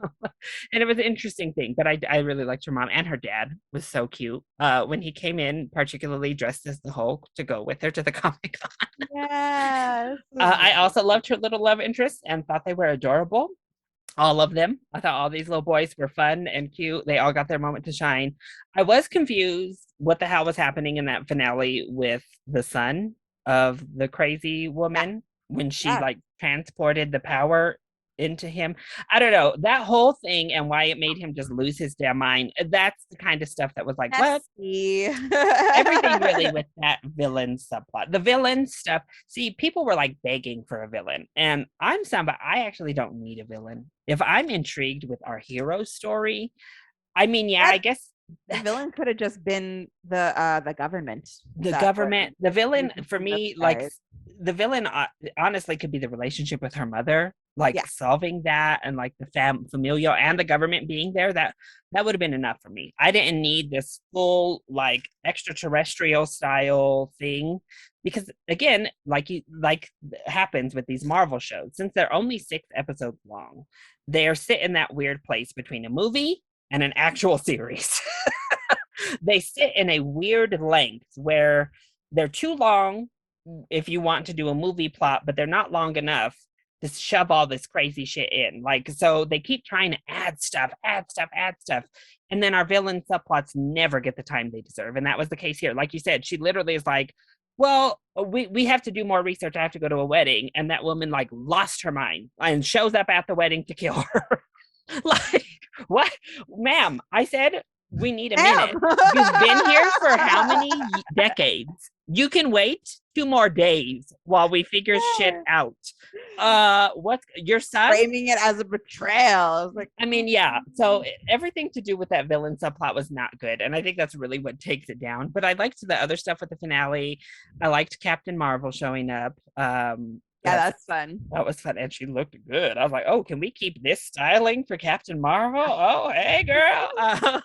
it was an interesting thing, but I really liked her mom, and her dad was so cute when he came in, particularly dressed as the Hulk to go with her to the Comic Con. Yes. I also loved her little love interest and thought they were adorable. All of them. I thought all these little boys were fun and cute. They all got their moment to shine. I was confused what the hell was happening in that finale with the son of the crazy woman when she like transported the power into him. I don't know. That whole thing and why it made him just lose his damn mind. That's the kind of stuff that was like, what? Everything really with that villain subplot. The villain stuff. See, people were like begging for a villain. And I'm somebody, I actually don't need a villain. If I'm intrigued with our hero story, I mean, yeah, I guess the villain could have just been the government. The villain for me, like the villain honestly could be the relationship with her mother, like solving that, and like the familial and the government being there. That would have been enough for me. I didn't need this full like extraterrestrial style thing, because again, like happens with these Marvel shows, since they're only 6 episodes long, they're sit in that weird place between a movie and an actual series. They sit in a weird length where they're too long if you want to do a movie plot, but they're not long enough to shove all this crazy shit in. Like, so they keep trying to add stuff. And then our villain subplots never get the time they deserve. And that was the case here. Like you said, she literally is like, well, we have to do more research. I have to go to a wedding. And that woman like lost her mind and shows up at the wedding to kill her. Like, what? Ma'am, I said we need a minute. You've been here for how many decades? You can wait 2 more days while we figure shit out. What's your son? Framing it as a betrayal. I mean, yeah. So everything to do with that villain subplot was not good, and I think that's really what takes it down. But I liked the other stuff with the finale. I liked Captain Marvel showing up. That's fun. That was fun, and she looked good. I was like, oh, can we keep this styling for Captain Marvel? Oh, hey, girl.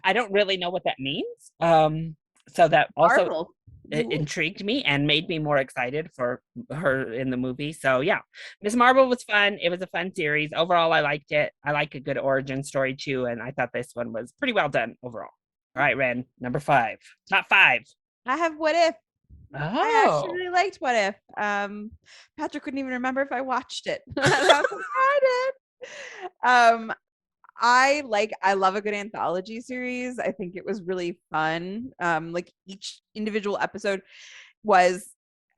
I don't really know what that means. So that also it intrigued me and made me more excited for her in the movie. So yeah, Ms. Marvel was fun. It was a fun series. Overall, I liked it. I like a good origin story too, and I thought this one was pretty well done overall. All right, Ren, number 5. Top 5. I have What If. Oh. I actually really liked What If. Patrick couldn't even remember if I watched it. I did. I love a good anthology series. I think it was really fun. Like each individual episode was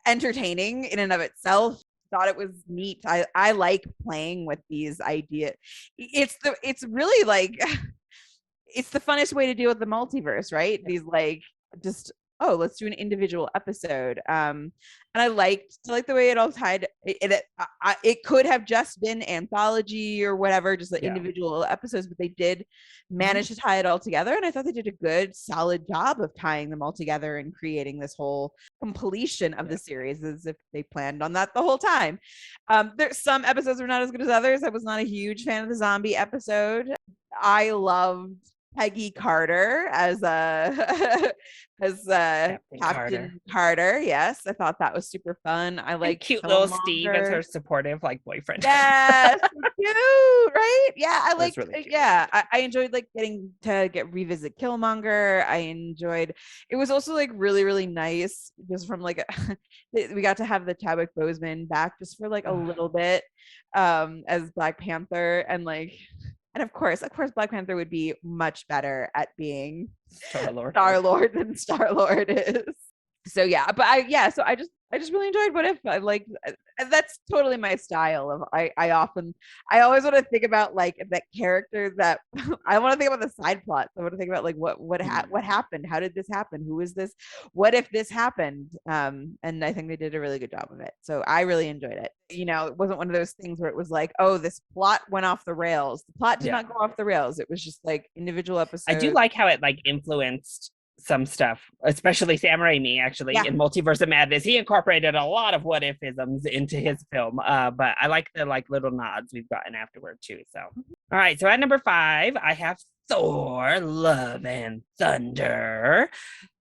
entertaining in and of itself. Thought it was neat. I like playing with these ideas. It's really like it's the funnest way to deal with the multiverse, right? These like just let's do an individual episode. And I liked the way it all tied. It could have just been anthology or whatever, just the individual episodes, but they did manage to tie it all together. And I thought they did a good, solid job of tying them all together and creating this whole completion of the series, as if they planned on that the whole time. There's some episodes were not as good as others. I was not a huge fan of the zombie episode. I loved Peggy Carter as as Captain Carter. Captain Carter. Yes, I thought that was super fun. I And liked cute little Steve as her Killmonger. supportive like boyfriend. Yes, so cute, right? Yeah, I That's liked. really cute. Yeah, I enjoyed like getting to get revisit Killmonger. I enjoyed. It was also like really nice, just from like we got to have the Chadwick Boseman back just for like a little bit, as Black Panther, and like, and of course, Black Panther would be much better at being Star Lord. Star Lord than Star Lord is. So yeah, but I just really enjoyed What If. I like, that's totally my style of, I always want to think about like that character that I want to think about the side plots. I want to think about like what happened, how did this happen, who is this, what if this happened, and I think they did a really good job of it, so I really enjoyed it. You know, it wasn't one of those things where it was like, oh, this plot went off the rails. The plot did not go off the rails. It was just like individual episodes. I do like how it like influenced some stuff, especially Sam Raimi, actually, in Multiverse of Madness. He incorporated a lot of what if isms into his film. But I like the like little nods we've gotten afterward too. So all right. So at number 5, I have Thor, Love and Thunder.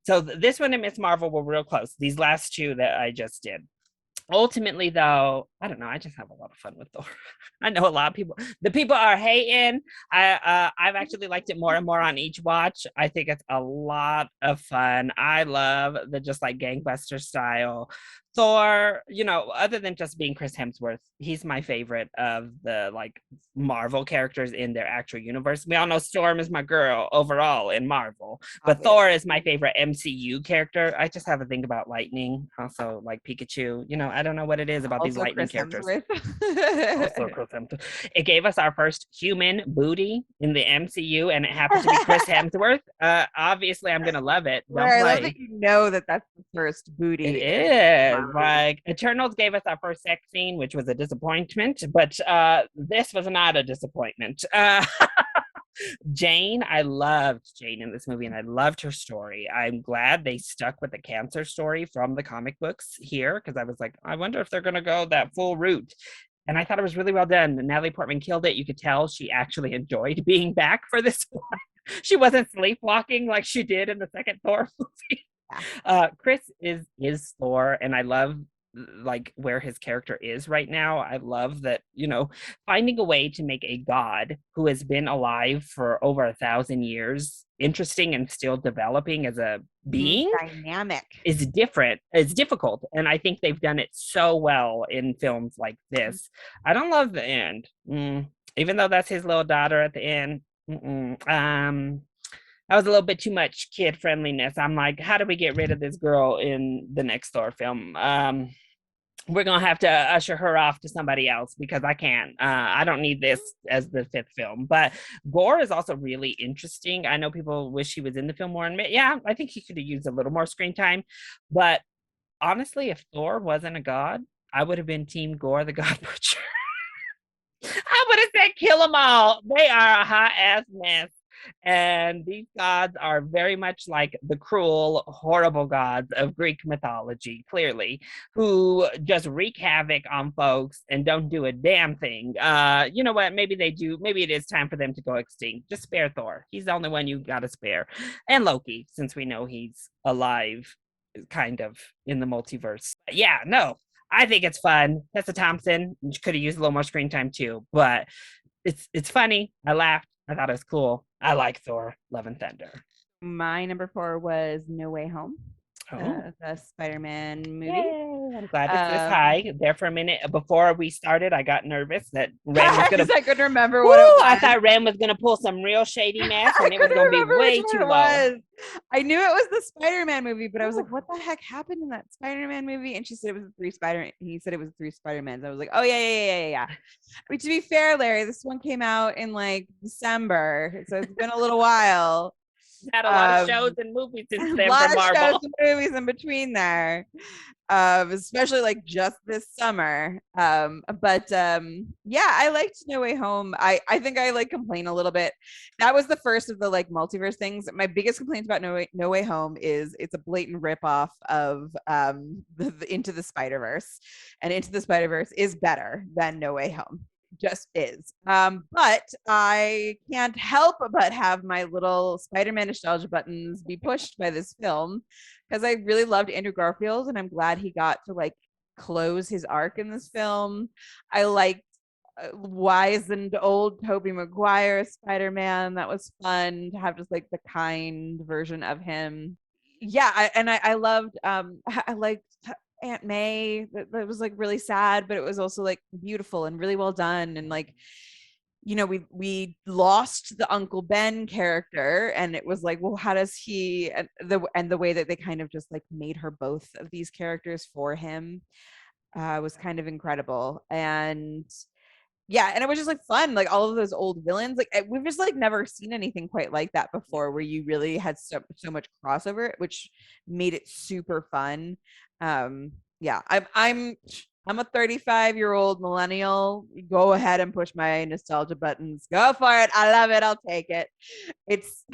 So this one and Miss Marvel were real close. These last two that I just did. Ultimately, though, I don't know. I just have a lot of fun with Thor. I know a lot of people. The people are hating. I've actually liked it more and more on each watch. I think it's a lot of fun. I love the just like gangbuster style. Thor, you know, other than just being Chris Hemsworth, he's my favorite of the like Marvel characters in their actual universe. We all know Storm is my girl overall in Marvel, but Thor is my favorite MCU character. I just have a thing about lightning, also like Pikachu. You know, I don't know what it is about these lightning characters. Also Chris Hemsworth. It gave us our first human booty in the MCU, and it happened to be Chris Hemsworth. Obviously, I'm gonna love it. I love that you know that that's the first booty. It is. Like Eternals gave us our first sex scene, which was a disappointment, but this was not a disappointment. Jane, I loved Jane in this movie and I loved her story. I'm glad they stuck with the cancer story from the comic books here, because I was like, I wonder if they're going to go that full route. And I thought it was really well done. Natalie Portman killed it. You could tell she actually enjoyed being back for this one. She wasn't sleepwalking like she did in the second Thor movie. Chris is Thor, and I love like where his character is right now. I love that, you know, finding a way to make a god who has been alive for over 1,000 years interesting and still developing as a being dynamic is different. It's difficult, and I think they've done it so well in films like this. I don't love the end, even though that's his little daughter at the end. That was a little bit too much kid friendliness. I'm like, how do we get rid of this girl in the next Thor film? We're gonna have to usher her off to somebody else because I can't. I don't need this as the 5th film. But Gore is also really interesting. I know people wish he was in the film more, and yeah, I think he could have used a little more screen time. But honestly, if Thor wasn't a god, I would have been Team Gore, the God Butcher. I would have said kill them all. They are a hot ass mess. And these gods are very much like the cruel, horrible gods of Greek mythology, clearly, who just wreak havoc on folks and don't do a damn thing. You know what? Maybe they do. Maybe it is time for them to go extinct. Just spare Thor. He's the only one you got to spare. And Loki, since we know he's alive, kind of in the multiverse. But yeah, no, I think it's fun. Tessa Thompson could have used a little more screen time too, but it's funny. I laughed. I thought it was cool. I like Thor, Love and Thunder. My number 4 was No Way Home. The Spider-Man movie. Yay, I'm glad it's this high. There for a minute before we started, I got nervous that Ram was gonna. I couldn't remember what it was. I thought Ram was gonna pull some real shady mess, and it was gonna be way too low. I knew it was the Spider-Man movie, but I was like, "What the heck happened in that Spider-Man movie?" And she said it was 3 Spider. He said it was 3 Spider-Mans. I was like, "Oh yeah." I mean, to be fair, Larry, this one came out in like December, so it's been a little while. Had a lot of shows and movies since then. A lot of shows and movies in between there, especially like just this summer. But yeah, I liked No Way Home. I think I like complain a little bit. That was the first of the like multiverse things. My biggest complaint about No Way Home is it's a blatant ripoff of the Into the Spider-Verse, and Into the Spider-Verse is better than No Way Home. just is. But I can't help but have my little Spider-Man nostalgia buttons be pushed by this film because I really loved Andrew Garfield and I'm glad he got to like close his arc in this film. I liked wizened old Tobey Maguire Spider-Man. That was fun to have just like the kind version of him. Yeah, I loved I liked Aunt May. That was like really sad, but it was also like beautiful and really well done. And like, you know, we lost the Uncle Ben character, and it was like, well, how does he and the way that they kind of just like made her both of these characters for him was kind of incredible. And yeah, and it was just like fun, like all of those old villains, like we've just like never seen anything quite like that before, where you really had so much crossover, which made it super fun. Yeah, I'm a 35-year-old millennial. Go ahead and push my nostalgia buttons. Go for it. I love it. I'll take it. It's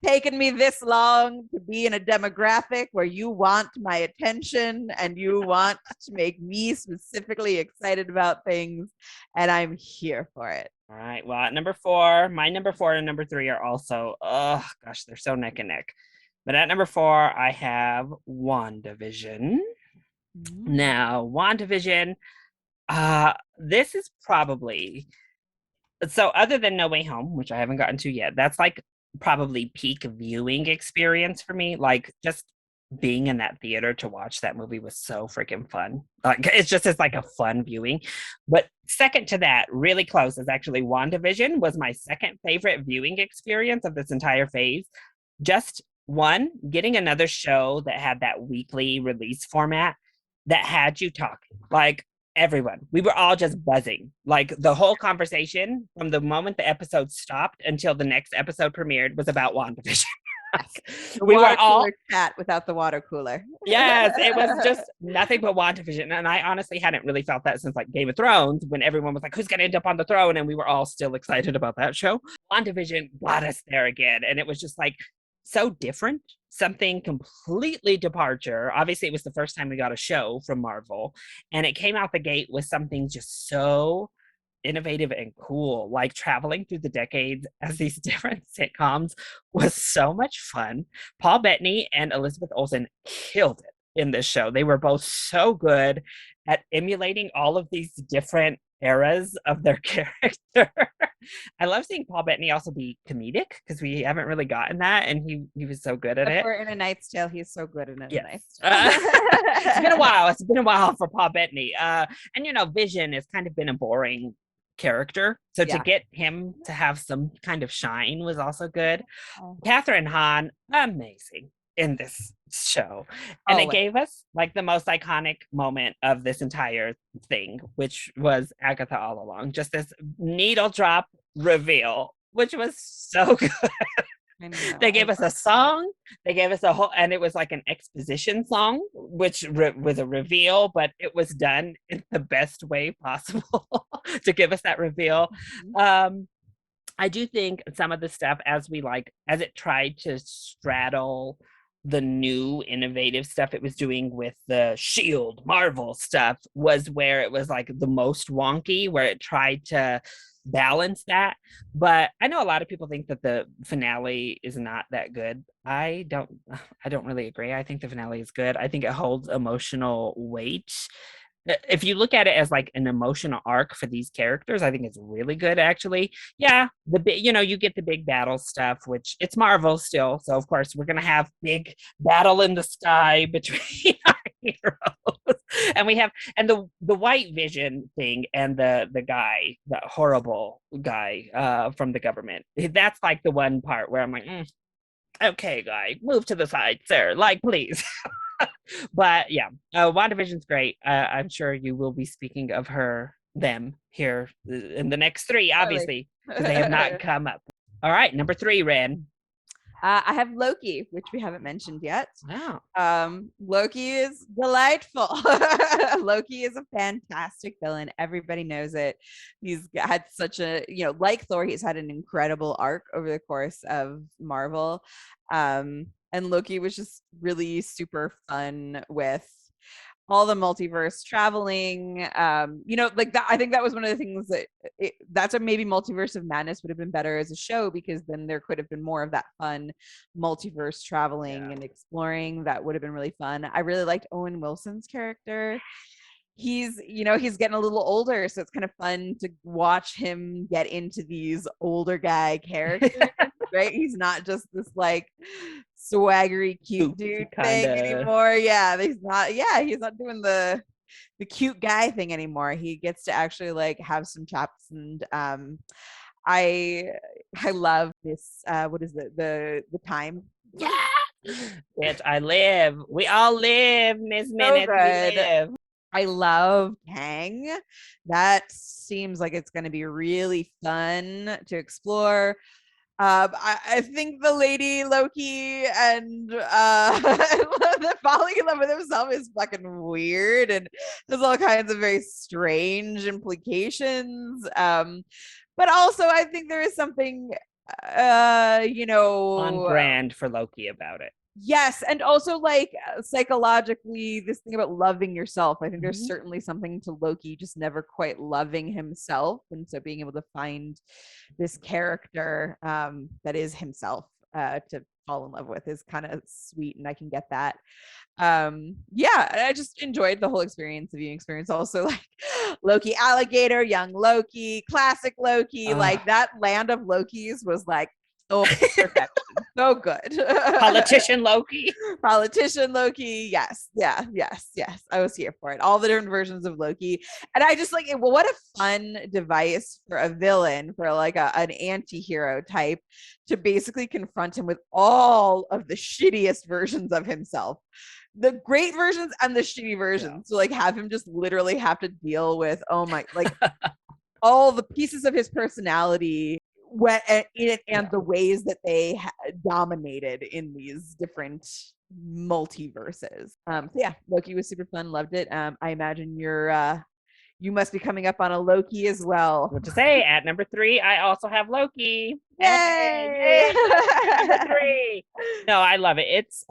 taken me this long to be in a demographic where you want my attention and you want to make me specifically excited about things, and I'm here for it. All right. Well, at number 4, my number 4 and number 3 are also, oh gosh, they're so neck and neck. But at number 4, I have WandaVision. Now, WandaVision, this is probably, so other than No Way Home, which I haven't gotten to yet, that's like probably peak viewing experience for me. Like just being in that theater to watch that movie was so freaking fun. Like it's like a fun viewing. But second to that, really close, is actually WandaVision was my second favorite viewing experience of this entire phase. Just one, getting another show that had that weekly release format that had you talking. Like everyone, we were all just buzzing. Like the whole conversation from the moment the episode stopped until the next episode premiered was about WandaVision. We were all chat without the water cooler. Yes, it was just nothing but WandaVision. And I honestly hadn't really felt that since like Game of Thrones, when everyone was like, who's going to end up on the throne? And we were all still excited about that show. WandaVision got us there again. And it was just like so different, something completely departure. Obviously, it was the first time we got a show from Marvel. And it came out the gate with something just so innovative and cool. Like traveling through the decades as these different sitcoms was so much fun. Paul Bettany and Elizabeth Olsen killed it in this show. They were both so good at emulating all of these different eras of their character. I love seeing Paul Bettany also be comedic because we haven't really gotten that, and he was so good at it. For In a Knight's Tale, he's so good in yes. A Knight's Tale. It's been a while. It's been a while for Paul Bettany. And you know, Vision has kind of been a boring character, so to get him to have some kind of shine was also good. Catherine Hahn, amazing in this show, and it gave us like the most iconic moment of this entire thing, which was Agatha all along. Just this needle drop reveal, which was so good. They gave us a song, they gave us a whole, and it was like an exposition song, which was a reveal, but it was done in the best way possible to give us that reveal. I do think some of the stuff as it tried to straddle the new innovative stuff it was doing with the Shield Marvel stuff was where it was like the most wonky, where it tried to balance that. But I know a lot of people think that the finale is not that good. I don't really agree. I think the finale is good. I think it holds emotional weight. If you look at it as like an emotional arc for these characters, I think it's really good actually. Yeah, you get the big battle stuff, which it's Marvel still, so of course we're gonna have big battle in the sky between our heroes. And we have the White Vision thing, and the horrible guy from the government. That's like the one part where I'm like, okay, guy, move to the side, sir. Like, please. But yeah, WandaVision's great. I'm sure you will be speaking of them here in the next 3, obviously, because they have not come up. All right, number 3, Ren. I have Loki, which we haven't mentioned yet. Wow. Loki is delightful. Loki is a fantastic villain. Everybody knows it. He's had such a, like Thor, he's had an incredible arc over the course of Marvel. And Loki was just really super fun with. all the multiverse traveling. Like that. I think that was one of the things that that's what maybe Multiverse of Madness would have been better as a show, because then there could have been more of that fun multiverse traveling and exploring. That would have been really fun. I really liked Owen Wilson's character. He's getting a little older, so it's kind of fun to watch him get into these older guy characters. Right, he's not just this like swaggery cute dude thing anymore. He's not doing the cute guy thing anymore. He gets to actually like have some chops. And I love this. What is it, the time? Bitch, I live. We all live, Miss Minutes. We live. I love Kang. That seems like it's going to be really fun to explore. I think the lady Loki and the falling in love with himself is fucking weird, and there's all kinds of very strange implications. But also I think there is something on brand for Loki about it. Yes, and also like psychologically, this thing about loving yourself. I think there's certainly something to Loki just never quite loving himself, and so being able to find this character that is himself to fall in love with is kind of sweet, and I can get that. I just enjoyed the whole experience, the viewing experience. Also, like Loki alligator, young Loki, classic Loki, like that land of Lokis was like, oh, perfection. So good. Politician Loki. Yes. I was here for it. All the different versions of Loki. And I just like it. Well, what a fun device for a villain, for like an anti-hero type, to basically confront him with all of the shittiest versions of himself. The great versions and the shitty versions. So like have him just literally have to deal with, all the pieces of his personality and the ways that they dominated in these different multiverses. Loki was super fun. Loved it. I imagine you must be coming up on a Loki as well. What to say? At number 3, I also have Loki. Yay! Number 3. No, I love it. It's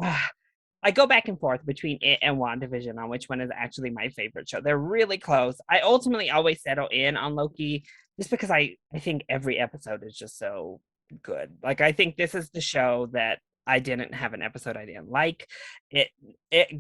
I go back and forth between it and WandaVision on which one is actually my favorite show. They're really close. I ultimately always settle in on Loki, just because I think every episode is just so good. Like, I think this is the show that I didn't have an episode I didn't like. It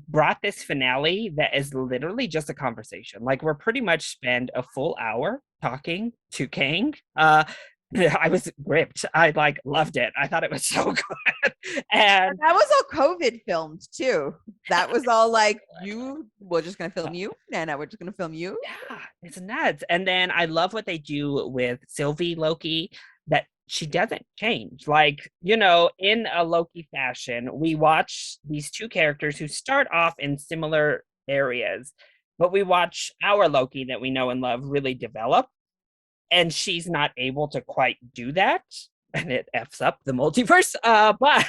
brought this finale that is literally just a conversation. Like, we're pretty much spend a full hour talking to Kang. I was gripped. I like loved it. I thought it was so good. And that was all COVID filmed too. That was all like, we're just gonna film you, Nana. We're just gonna film you. Yeah, it's nuts. And then I love what they do with Sylvie Loki, that she doesn't change. Like, in a Loki fashion, we watch these two characters who start off in similar areas, but we watch our Loki that we know and love really develop. And she's not able to quite do that, and it F's up the multiverse. But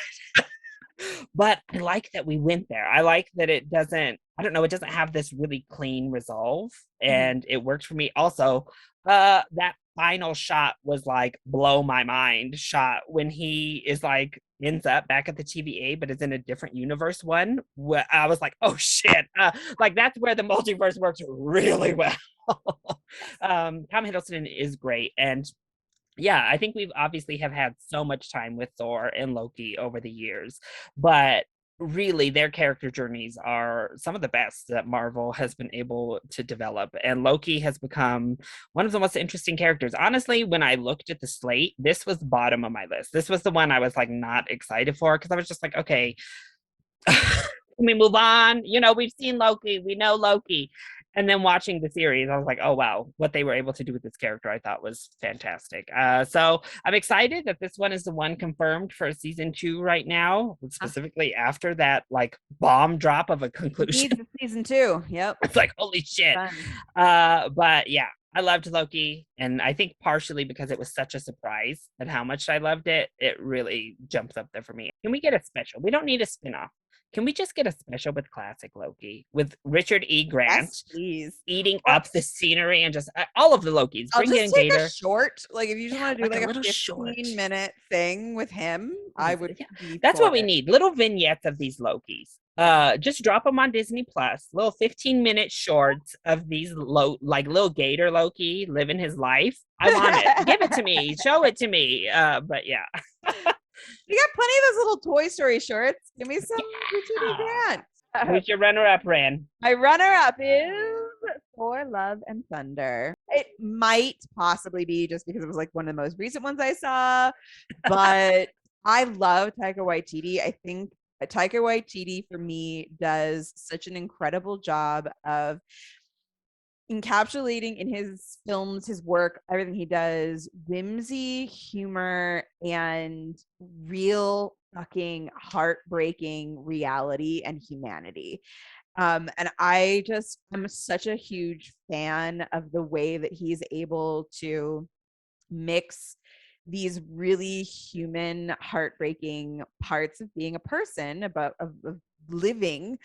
I like that we went there. I like that it doesn't have this really clean resolve, and it worked for me. Also, that final shot was like blow my mind shot when he is like ends up back at the TVA, but it's in a different universe one. Where I was like, oh shit. Like that's where the multiverse works really well. Tom Hiddleston is great. And yeah, I think we've obviously have had so much time with Thor and Loki over the years, but really their character journeys are some of the best that Marvel has been able to develop. And Loki has become one of the most interesting characters. Honestly, when I looked at the slate, this was bottom of my list. This was the one I was like not excited for, because I was just like, okay, can we move on? We've seen Loki, we know Loki. And then watching the series, I was like, oh, wow, what they were able to do with this character, I thought was fantastic. So I'm excited that this one is the one confirmed for season 2 right now, specifically after that like bomb drop of a conclusion. Season 2. Yep. It's like, holy shit. But yeah, I loved Loki. And I think partially because it was such a surprise at how much I loved it, it really jumps up there for me. Can we get a special? We don't need a spinoff. Can we just get a special with classic Loki with Richard E. Grant eating up the scenery and just all of the Lokis? I'll just take a short, like if you just want to do like a 15-minute thing with him, I would. That's what we need. Little vignettes of these Lokis. Just drop them on Disney Plus. Little 15-minute shorts of these like little gator Loki living his life. I want it. Give it to me. Show it to me. But yeah. You got plenty of those little Toy Story shorts. Give me some Richard Yeah. Grant. Who's your runner-up, Ran? My runner-up is Thor: Love and Thunder. It might possibly be just because it was like one of the most recent ones I saw, but I love Taika Waititi. I think Taika Waititi for me does such an incredible job of encapsulating in his films, his work, everything he does, whimsy, humor, and real fucking heartbreaking reality and humanity. And I'm such a huge fan of the way that he's able to mix these really human, heartbreaking parts of being a person, of living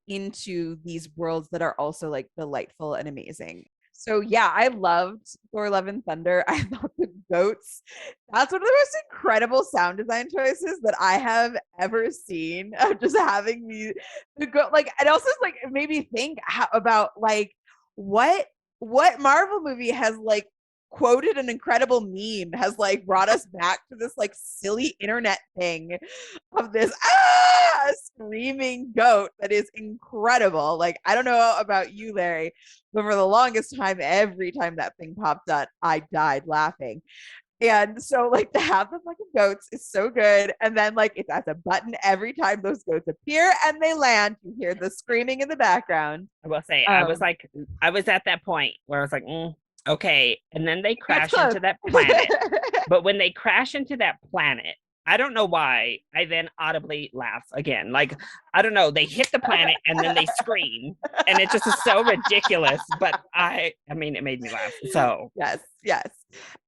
into these worlds that are also like delightful and amazing. So yeah, I loved Thor: Love and Thunder. I thought the goats, that's one of the most incredible sound design choices that I have ever seen. Of just having the goat, like, it also like it made me think about like what Marvel movie has like quoted an incredible meme, has like brought us back to this like silly internet thing of this screaming goat that is incredible. Like, I don't know about you, Larry, but for the longest time, every time that thing popped up, I died laughing. And so, like, to have the fucking goats is so good. And then, like, it's at a button every time those goats appear and they land. You hear the screaming in the background. I will say, I was like, I was at that point where I was like, okay. And then they crash into that planet. But when they crash into that planet, I don't know why, I then audibly laugh again. Like, I don't know, they hit the planet and then they scream. And it just is so ridiculous. But I mean, it made me laugh. So yes.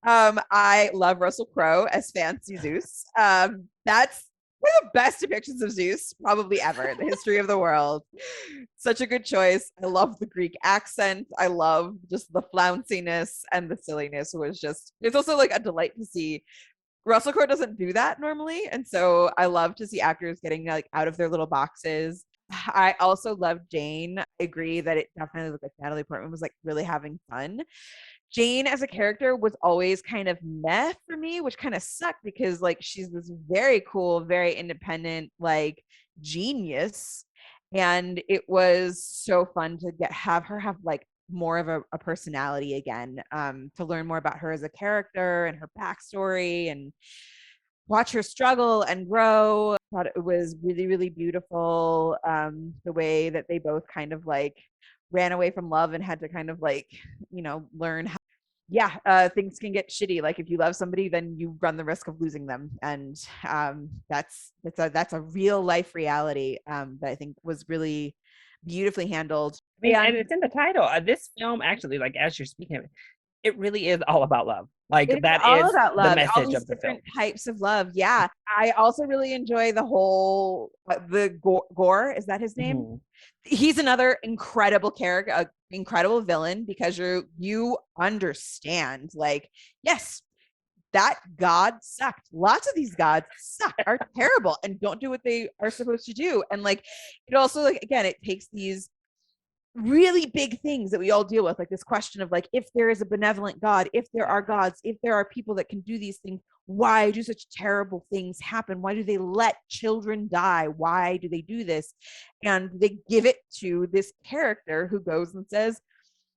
I love Russell Crowe as Fancy Zeus. That's one of the best depictions of Zeus probably ever in the history of the world. Such a good choice. I love the Greek accent. I love just the flounciness and the silliness. It's also like a delight to see. Russell Crowe doesn't do that normally, and so I love to see actors getting like out of their little boxes. I also love Jane. I agree that it definitely looked like Natalie Portman was like really having fun. Jane as a character was always kind of meh for me, which kind of sucked because like she's this very cool, very independent, like genius. And it was so fun to have her have like more of a personality again, to learn more about her as a character and her backstory and watch her struggle and grow. I thought it was really, really beautiful. The way that they both kind of like ran away from love and had to kind of like, learn how, things can get shitty. Like if you love somebody, then you run the risk of losing them. And that's a real life reality that I think was really beautifully handled. I mean, and it's in the title. This film actually, like as you're speaking of it, it really is all about love. Like It's that all is about the love, all message these of the film. different types of love. Yeah. I also really enjoy the whole the Gore, is that his name? Mhm. He's another incredible character, an incredible villain, because you understand, like, yes, that god sucked. Lots of these gods suck, are terrible, and don't do what they are supposed to do. And like, it also, like, again, it takes these really big things that we all deal with, like this question of like, if there is a benevolent god, if there are gods, if there are people that can do these things, why do such terrible things happen? Why do they let children die? Why do they do this? And they give it to this character who goes and says,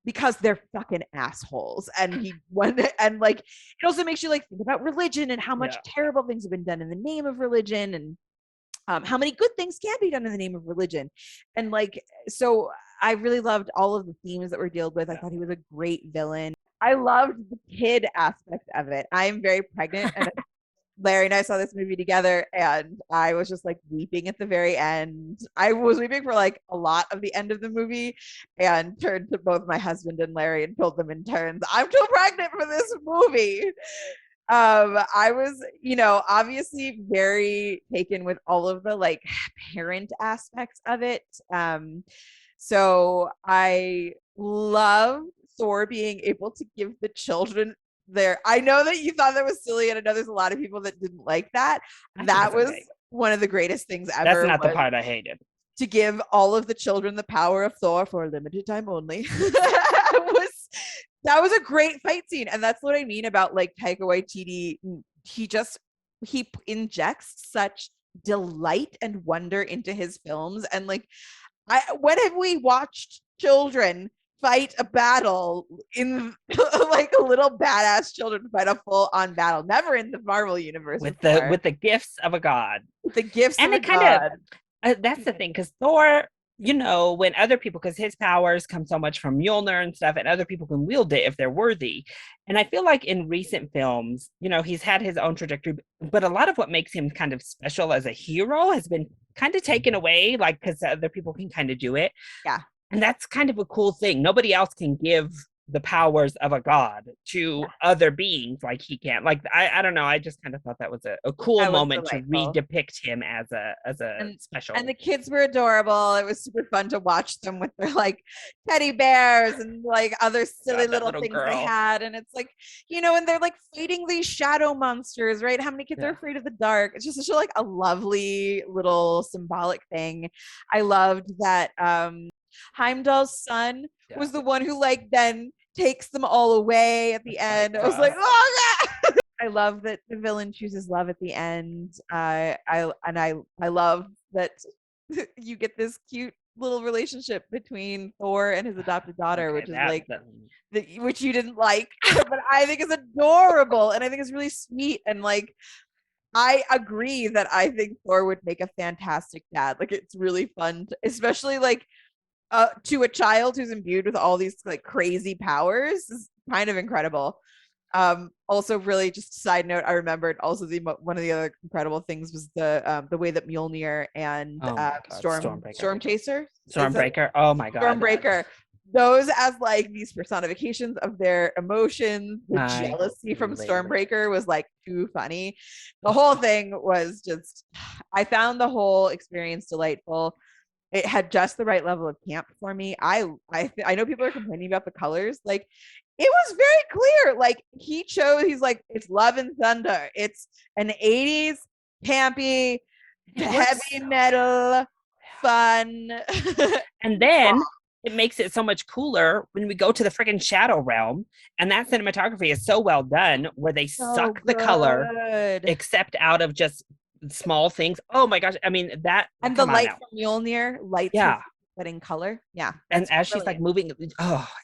because they're fucking assholes. And and like, it also makes you like think about religion and how much terrible things have been done in the name of religion, and how many good things can be done in the name of religion. And like, so I really loved all of the themes that were dealt with. I thought he was a great villain. I loved the kid aspect of it. I'm very pregnant, and Larry and I saw this movie together, and I was just like weeping at the very end. I was weeping for like a lot of the end of the movie, and turned to both my husband and Larry and told them in turns, I'm too pregnant for this movie. I was, obviously very taken with all of the like parent aspects of it. So I love Thor being able to give the children I know that you thought that was silly, and I know there's a lot of people that didn't like that. That was one of the greatest things That's ever not the was part I hated. to give all of the children the power of Thor for a limited time only. That was a great fight scene, and that's what I mean about like Taika Waititi. He injects such delight and wonder into his films, and like when have we watched children fight a battle in like a little badass children fight a full on battle? Never in the Marvel universe with before. the gifts of a god. The gifts And of a it kind of god. that's the thing, because Thor, when other people, because his powers come so much from Mjolnir and stuff, and other people can wield it if they're worthy. And I feel like in recent films, he's had his own trajectory, but a lot of what makes him kind of special as a hero has been kind of taken away, like because other people can kind of do it. Yeah. And that's kind of a cool thing. Nobody else can give the powers of a god to other beings like he can. Like I don't know. I just kind of thought that was a cool moment to re-depict him as a special. And the kids were adorable. It was super fun to watch them with their like teddy bears and like other silly little things girl. They had. And it's like, and they're like fighting these shadow monsters, right? How many kids are afraid of the dark? It's just such like a lovely little symbolic thing. I loved that Heimdall's son was the one who like then takes them all away at the end. I was like, oh god. I love that the villain chooses love at the end. I love that you get this cute little relationship between Thor and his adopted daughter, which is like which you didn't like, but I think is adorable and I think is really sweet. And like I agree that I think Thor would make a fantastic dad. Like it's really fun, especially like to a child who's imbued with all these like crazy powers is kind of incredible. Also really just side note, I remembered also one of the other incredible things was the way that Mjolnir and Stormbreaker. Oh my god. Stormbreaker. Those as like these personifications of their emotions, the jealousy from Stormbreaker was like too funny. The whole thing was just, I found the whole experience delightful. It had just the right level of camp for me. I know people are complaining about the colors. Like it was very clear. Like he's like, it's love and thunder. It's an 80s campy, heavy metal, fun. And then it makes it so much cooler when we go to the freaking shadow realm, and that cinematography is so well done where they suck the color except out of just small things. Oh my gosh. I mean, that and the light from Mjolnir lights getting color. Yeah. And as she's like moving,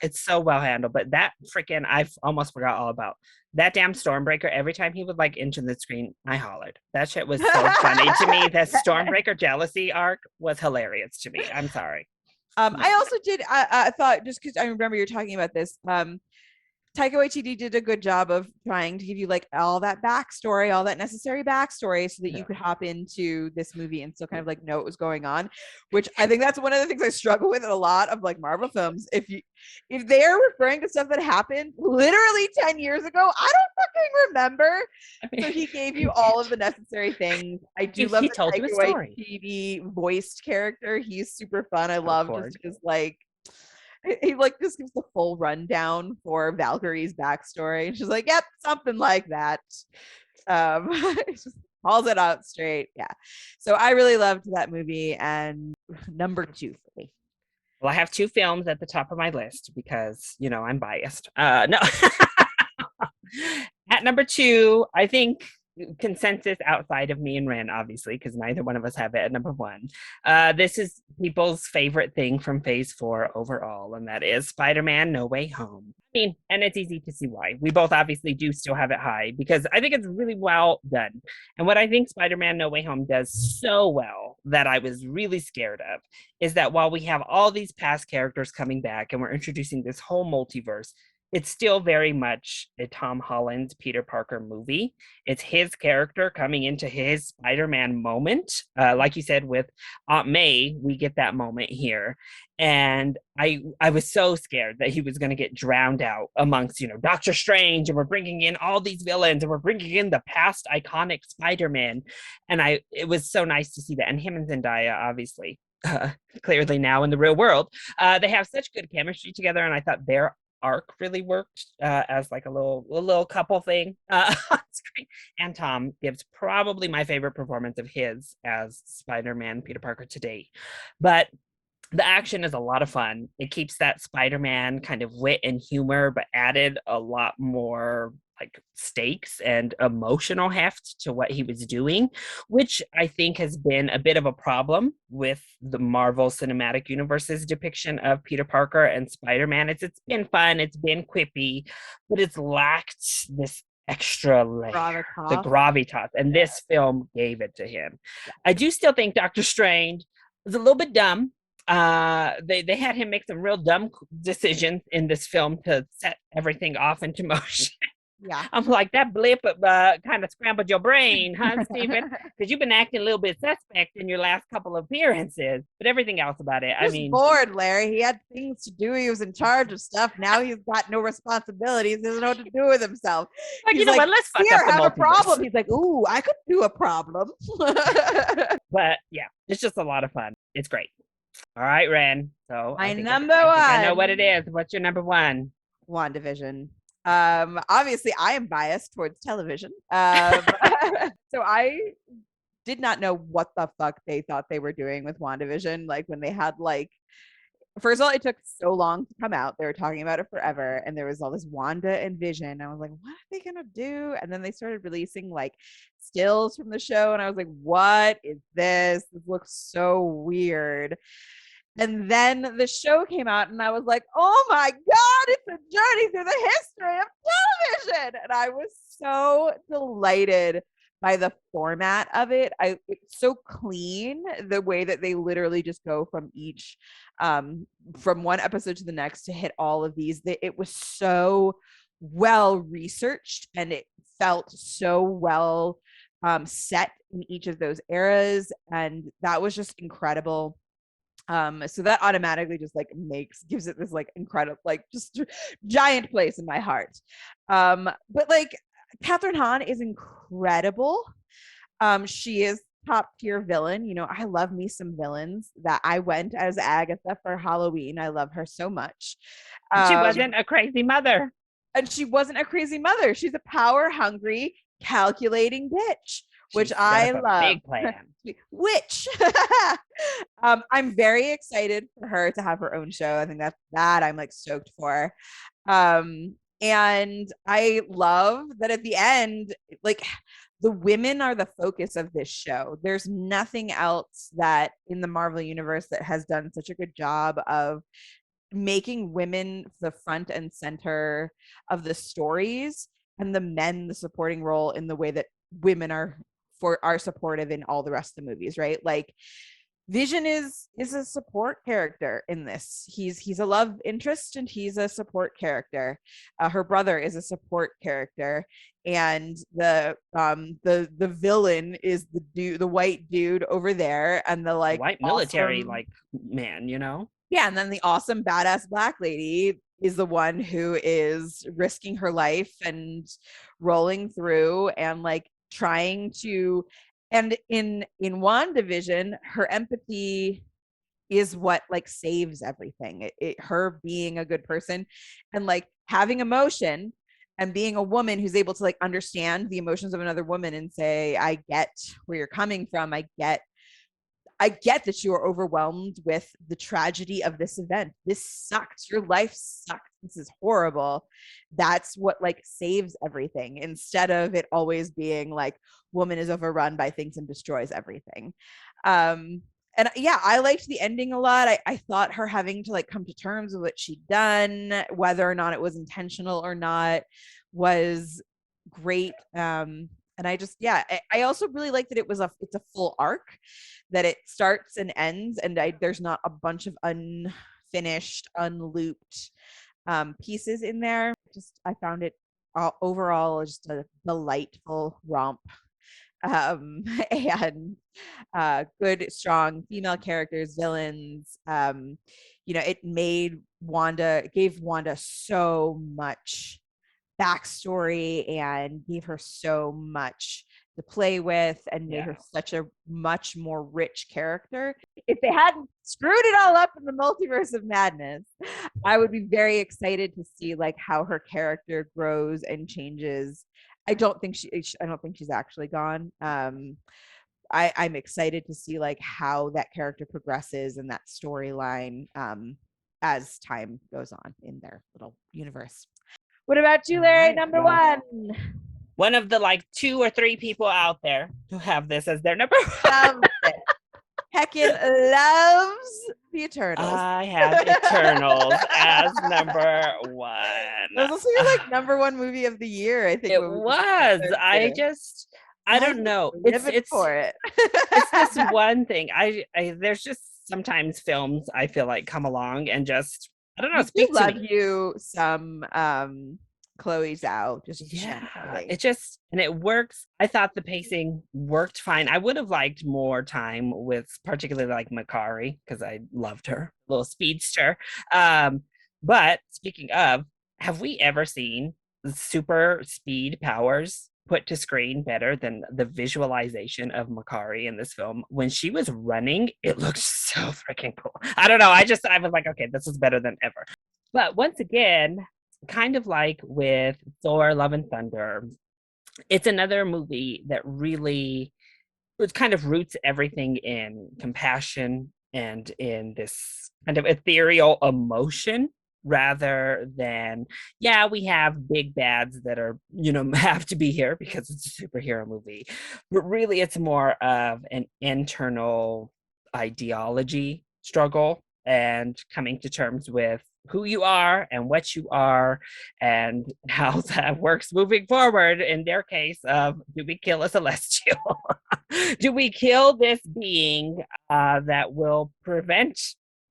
it's so well handled. But that freaking, I almost forgot all about that damn Stormbreaker. Every time he would like enter the screen, I hollered. That shit was so funny to me. That Stormbreaker jealousy arc was hilarious to me. I'm sorry. I also did, I thought, just because I remember you're talking about this, Taika Waititi did a good job of trying to give you like all that backstory, all that necessary backstory so that you could hop into this movie and still kind of like know what was going on, which I think that's one of the things I struggle with in a lot of like Marvel films. If they're referring to stuff that happened literally 10 years ago, I don't fucking remember. So he gave you all of the necessary things. I do love the Taika Waititi voiced character. He's super fun. I love just his like, he like just gives the full rundown for Valkyrie's backstory. And she's like, yep, something like that. Just calls it out straight. Yeah. So I really loved that movie. And number 2 for me. Well, I have 2 films at the top of my list because, I'm biased. No. At number 2, I think consensus outside of me and Ren, obviously, because neither one of us have it at number 1. This is people's favorite thing from Phase 4 overall, and that is Spider-Man No Way Home. I mean, and it's easy to see why. We both obviously do still have it high because I think it's really well done. And what I think Spider-Man No Way Home does so well that I was really scared of is that while we have all these past characters coming back and we're introducing this whole multiverse, it's still very much a Tom Holland Peter Parker movie. It's his character coming into his Spider-Man moment. Like you said, with Aunt May, we get that moment here. And I was so scared that he was going to get drowned out amongst, Doctor Strange, and we're bringing in all these villains, and we're bringing in the past iconic Spider-Man. And it was so nice to see that. And him and Zendaya, obviously, clearly now in the real world, they have such good chemistry together. And I thought their arc really worked as like a little couple thing on screen. and Tom gives probably my favorite performance of his as Spider-Man Peter Parker to date. But the action is a lot of fun. It keeps that Spider-Man kind of wit and humor, but added a lot more like stakes and emotional heft to what he was doing, which I think has been a bit of a problem with the Marvel Cinematic Universe's depiction of Peter Parker and Spider-Man. It's been fun, it's been quippy, but it's lacked this extra layer, the gravitas, and this film gave it to him. I do still think Doctor Strange was a little bit dumb. They had him make some real dumb decisions in this film to set everything off into motion. Yeah. I'm like, that blip kind of scrambled your brain, huh, Stephen? Because you've been acting a little bit suspect in your last couple of appearances, but everything else about it, I mean, bored, Larry. He had things to do. He was in charge of stuff. Now he's got no responsibilities. He doesn't know what to do with himself. But he's you know like, what? Let's fuck here, up the have multiverse. a problem. He's like, ooh, I could do a problem. But yeah, it's just a lot of fun. It's great. All right, Ren. So My I think number I know one. what it is. What's your number one? WandaVision. Obviously I am biased towards television. So I did not know what the fuck they thought they were doing with WandaVision. Like when they had like, first of all, it took so long to come out. They were talking about it forever, and there was all this Wanda and Vision. I was like, what are they gonna do? And then they started releasing like stills from the show, and I was like, what is this? This looks so weird. And then the show came out, and I was like, oh my God, it's a journey through the history of television. And I was so delighted by the format of it. It's so clean, the way that they literally just go from each from one episode to the next to hit all of these. It was so well researched, and it felt so well set in each of those eras, and that was just incredible. So that automatically just like gives it this like incredible, like just giant place in my heart. But like Catherine Hahn is incredible. She is top tier villain. You know, I love me some villains. That I went as Agatha for Halloween. I love her so much. She wasn't a crazy mother. And she wasn't a crazy mother. She's a power hungry, calculating bitch, which I love. Big plan. Which I'm very excited for her to have her own show. I think that I'm like stoked for. And I love that at the end, like the women are the focus of this show. There's nothing else that in the Marvel universe that has done such a good job of making women the front and center of the stories, and the men the supporting role in the way that women are supportive in all the rest of the movies, right? Like Vision is a support character in this. He's a love interest, and he's a support character. Her brother is a support character, and the villain is the white dude over there, and the like white military like man, you know? Yeah, and then the awesome badass black lady is the one who is risking her life and rolling through and like trying to, and in WandaVision, her empathy is what like saves everything. Her being a good person and like having emotion and being a woman who's able to like understand the emotions of another woman and say, I get where you're coming from. I get that you are overwhelmed with the tragedy of this event. This sucks. Your life sucks. This is horrible. That's what like saves everything, instead of it always being like woman is overrun by things and destroys everything. And yeah, I liked the ending a lot. I thought her having to like come to terms with what she'd done, whether or not it was intentional or not, was great. And I just, yeah, I also really like that it's a full arc, that it starts and ends, and there's not a bunch of unfinished, unlooped pieces in there. I found it overall just a delightful romp. And good, strong female characters, villains. It gave Wanda so much backstory and gave her so much to play with, and made her such a much more rich character. If they hadn't screwed it all up in the Multiverse of Madness, I would be very excited to see like how her character grows and changes I don't think she's actually gone. I'm excited to see like how that character progresses and that storyline as time goes on in their little universe. What about you, Larry? Right, Number well, one. one of the like 2 or 3 people out there who have this as their number one. Loves it. Heckin loves the Eternals. I have Eternals as number one. That was also your like number one movie of the year, I think. It was. I don't know. Living for it. It's this one thing. There's just sometimes films I feel like come along and just I don't know, speak to love me. you some Chloe Zhao. Just Yeah, generally. it just and it works. I thought the pacing worked fine. I would have liked more time with particularly like Makari because I loved her, little speedster. But speaking of, have we ever seen super speed powers put to screen better than the visualization of Makari in this film? When she was running, it looked so freaking cool. I don't know. I was like, okay, this is better than ever. But once again, kind of like with Thor, Love and Thunder, it's another movie that really it kind of roots everything in compassion and in this kind of ethereal emotion rather than yeah we have big bads that are have to be here because it's a superhero movie, but really it's more of an internal ideology struggle and coming to terms with who you are and what you are and how that works moving forward. In their case of do we kill a celestial? Do we kill this being that will prevent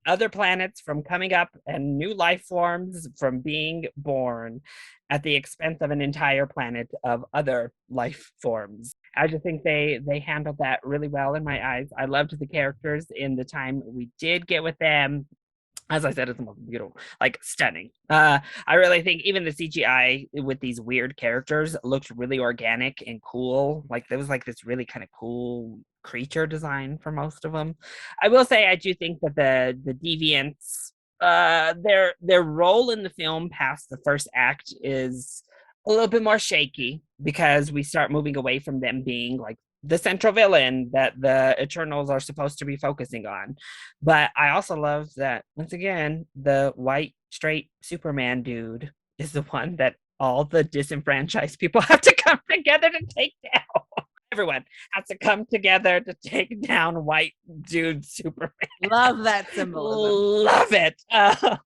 other planets from coming up and new life forms from being born at the expense of an entire planet of other life forms? I just think they handled that really well in my eyes. I loved the characters in the time we did get with them. As I said, it's the most beautiful, like stunning. I really think even the CGI with these weird characters looked really organic and cool. Like there was like this really kind of cool creature design for most of them. I will say I do think that the deviants, their role in the film past the first act is a little bit more shaky because we start moving away from them being like the central villain that the Eternals are supposed to be focusing on. But I also love that once again, the white straight Superman dude is the one that all the disenfranchised people have to come together to take down. Everyone has to come together to take down white dude Superman. Love that symbolism. Love it.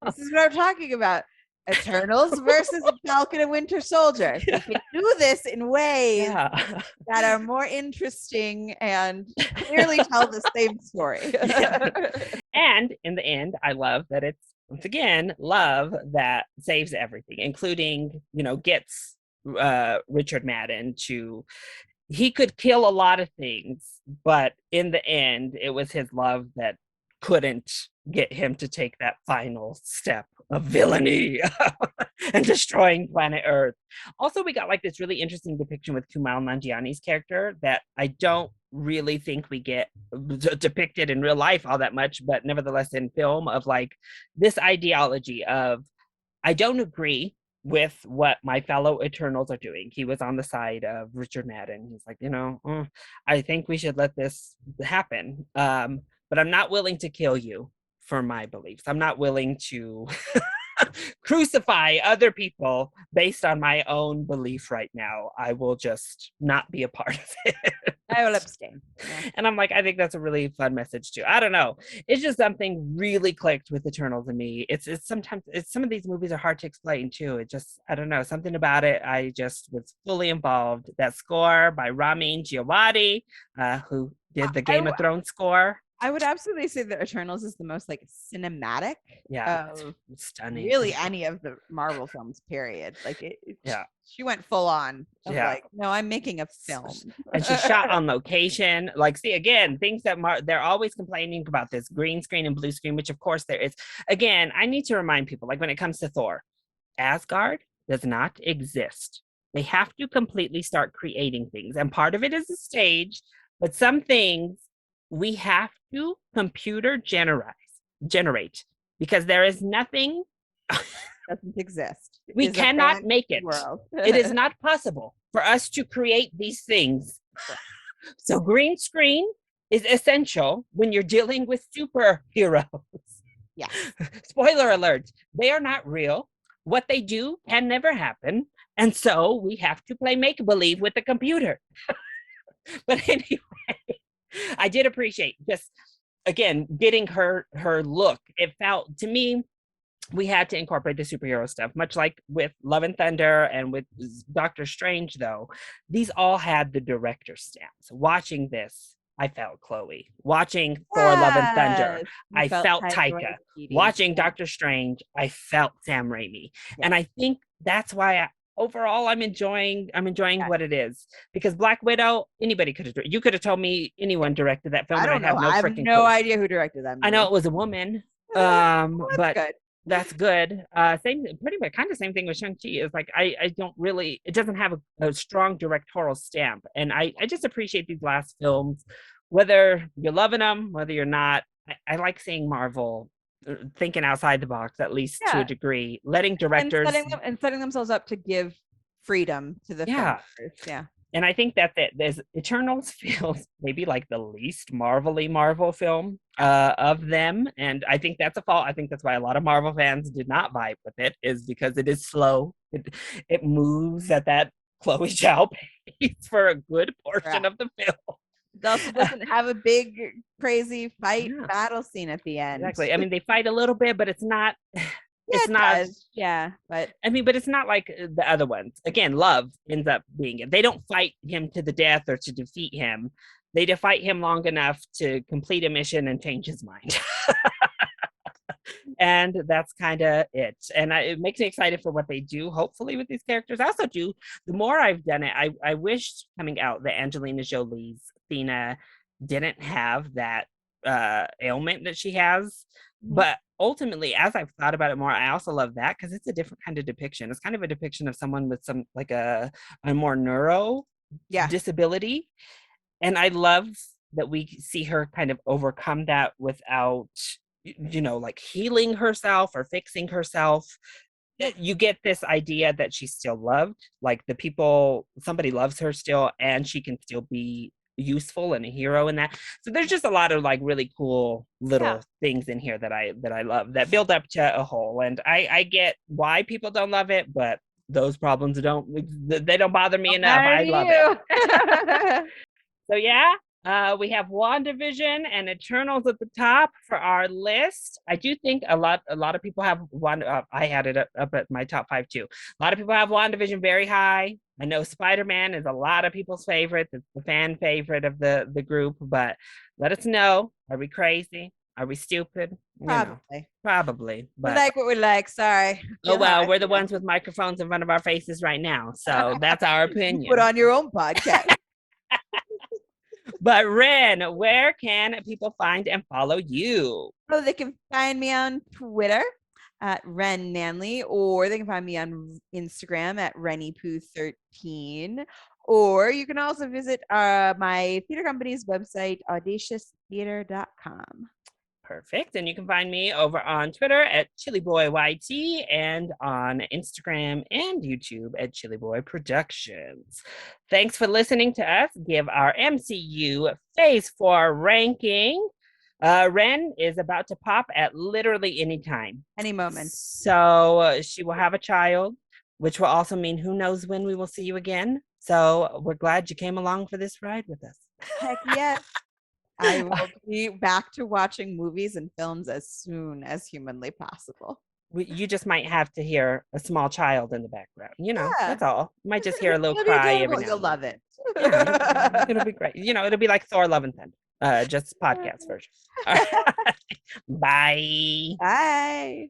This is what I'm talking about. Eternals versus Falcon and Winter Soldier. Yeah. We can do this in ways that are more interesting and clearly tell the same story. Yeah. And in the end, I love that it's once again love that saves everything, including gets Richard Madden to. He could kill a lot of things, but in the end, it was his love that couldn't get him to take that final step of villainy and destroying planet Earth. Also, we got like this really interesting depiction with Kumail Nanjiani's character that I don't really think we get depicted in real life all that much, but nevertheless in film, of like this ideology of I don't agree with what my fellow Eternals are doing. He was on the side of Richard Madden. He's like, I think we should let this happen. But I'm not willing to kill you for my beliefs. I'm not willing to crucify other people based on my own belief right now. I will just not be a part of it. I will abstain. Yeah. And I'm like, I think that's a really fun message too. I don't know. It's just something really clicked with Eternals and me. It's sometimes some of these movies are hard to explain too. It just, I don't know, something about it. I just was fully involved. That score by Ramin Djawadi, who did the Game of Thrones score. I would absolutely say that Eternals is the most like cinematic. Yeah, stunning. Really, any of the Marvel films, period. Like yeah, she went full on. Like, no, I'm making a film, and she shot on location. Like, see again, things that they're always complaining about this green screen and blue screen, which of course there is. Again, I need to remind people, like when it comes to Thor, Asgard does not exist. They have to completely start creating things, and part of it is the stage, but some things we have to computer generate because there is nothing doesn't exist. We cannot make it. It is not possible. for us to create these things. So green screen is essential when you're dealing with superheroes. Yes. Spoiler alert, they are not real. What they do can never happen. And so we have to play make believe with the computer. But anyway, I did appreciate just again getting her look. It felt to me we had to incorporate the superhero stuff, much like with Love and Thunder and with Doctor Strange, though. These all had the director stamps. Watching this, I felt Chloe. Watching Thor, Love and Thunder, I felt Taika. Watching Doctor Strange, I felt Sam Raimi. Yeah. And I think that's why overall I'm enjoying what it is, because Black Widow, anybody could have, you could have told me anyone directed that film. I don't know. I have no idea who directed that movie. I know it was a woman. But good. That's good. Same, pretty much kind of same thing with Shang-Chi. Is like I don't really, it doesn't have a strong directorial stamp. And I just appreciate these last films, whether you're loving them, whether you're not. I like seeing Marvel thinking outside the box, at least to a degree, letting directors and setting themselves up to give freedom to the filmmakers. Yeah. And I think that there's Eternals feels maybe like the least Marvel film of them. And I think that's a fault. I think that's why a lot of Marvel fans did not vibe with it, is because it is slow. It moves at that Chloe Zhao pace for a good portion of the film. It also doesn't have a big, crazy battle scene at the end. Exactly. I mean, they fight a little bit, but it's not... It's not, but I mean, but it's not like the other ones. Again, love ends up being it. They don't fight him to the death or to defeat him. They fight him long enough to complete a mission and change his mind. And that's kind of it. And it makes me excited for what they do, hopefully, with these characters. I also do, the more I've done it, I wish coming out that Angelina Jolie's Athena didn't have that ailment that she has. But ultimately, as I've thought about it more, I also love that because it's a different kind of depiction. It's kind of a depiction of someone with some like a more neuro disability. And I love that we see her kind of overcome that without, like healing herself or fixing herself. You get this idea that she's still loved, like somebody loves her still, and she can still be useful and a hero in that. So there's just a lot of like really cool little things in here that I love that build up to a whole. And I get why people don't love it, but those problems don't bother me enough. I love it. So we have WandaVision and Eternals at the top for our list. I do think a lot of people have I had it up at my top 5 too. A lot of people have WandaVision very high. I know Spider-Man is a lot of people's favorite. It's the fan favorite of the group, but let us know. Are we crazy? Are we stupid? Probably. But we like what we like. Sorry. Oh, well, we're the ones with microphones in front of our faces right now. So that's our opinion. Put on your own podcast. But Ren, where can people find and follow you? Oh, they can find me on Twitter at Ren Manley, or they can find me on Instagram at RennyPoo13, or you can also visit my theater company's website, audacioustheater.com. Perfect. And you can find me over on Twitter at ChiliBoyYT and on Instagram and YouTube at ChiliBoy Productions. Thanks for listening to us give our MCU Phase 4 ranking. Ren is about to pop at literally any time. Any moment. So she will have a child, which will also mean who knows when we will see you again. So we're glad you came along for this ride with us. Heck yes. I will be back to watching movies and films as soon as humanly possible. You just might have to hear a small child in the background. That's all. You might just hear a little cry every now. You'll love it. It'll be great. It'll be like Thor, Love and Thunder, just podcast version. All right. Bye. Bye.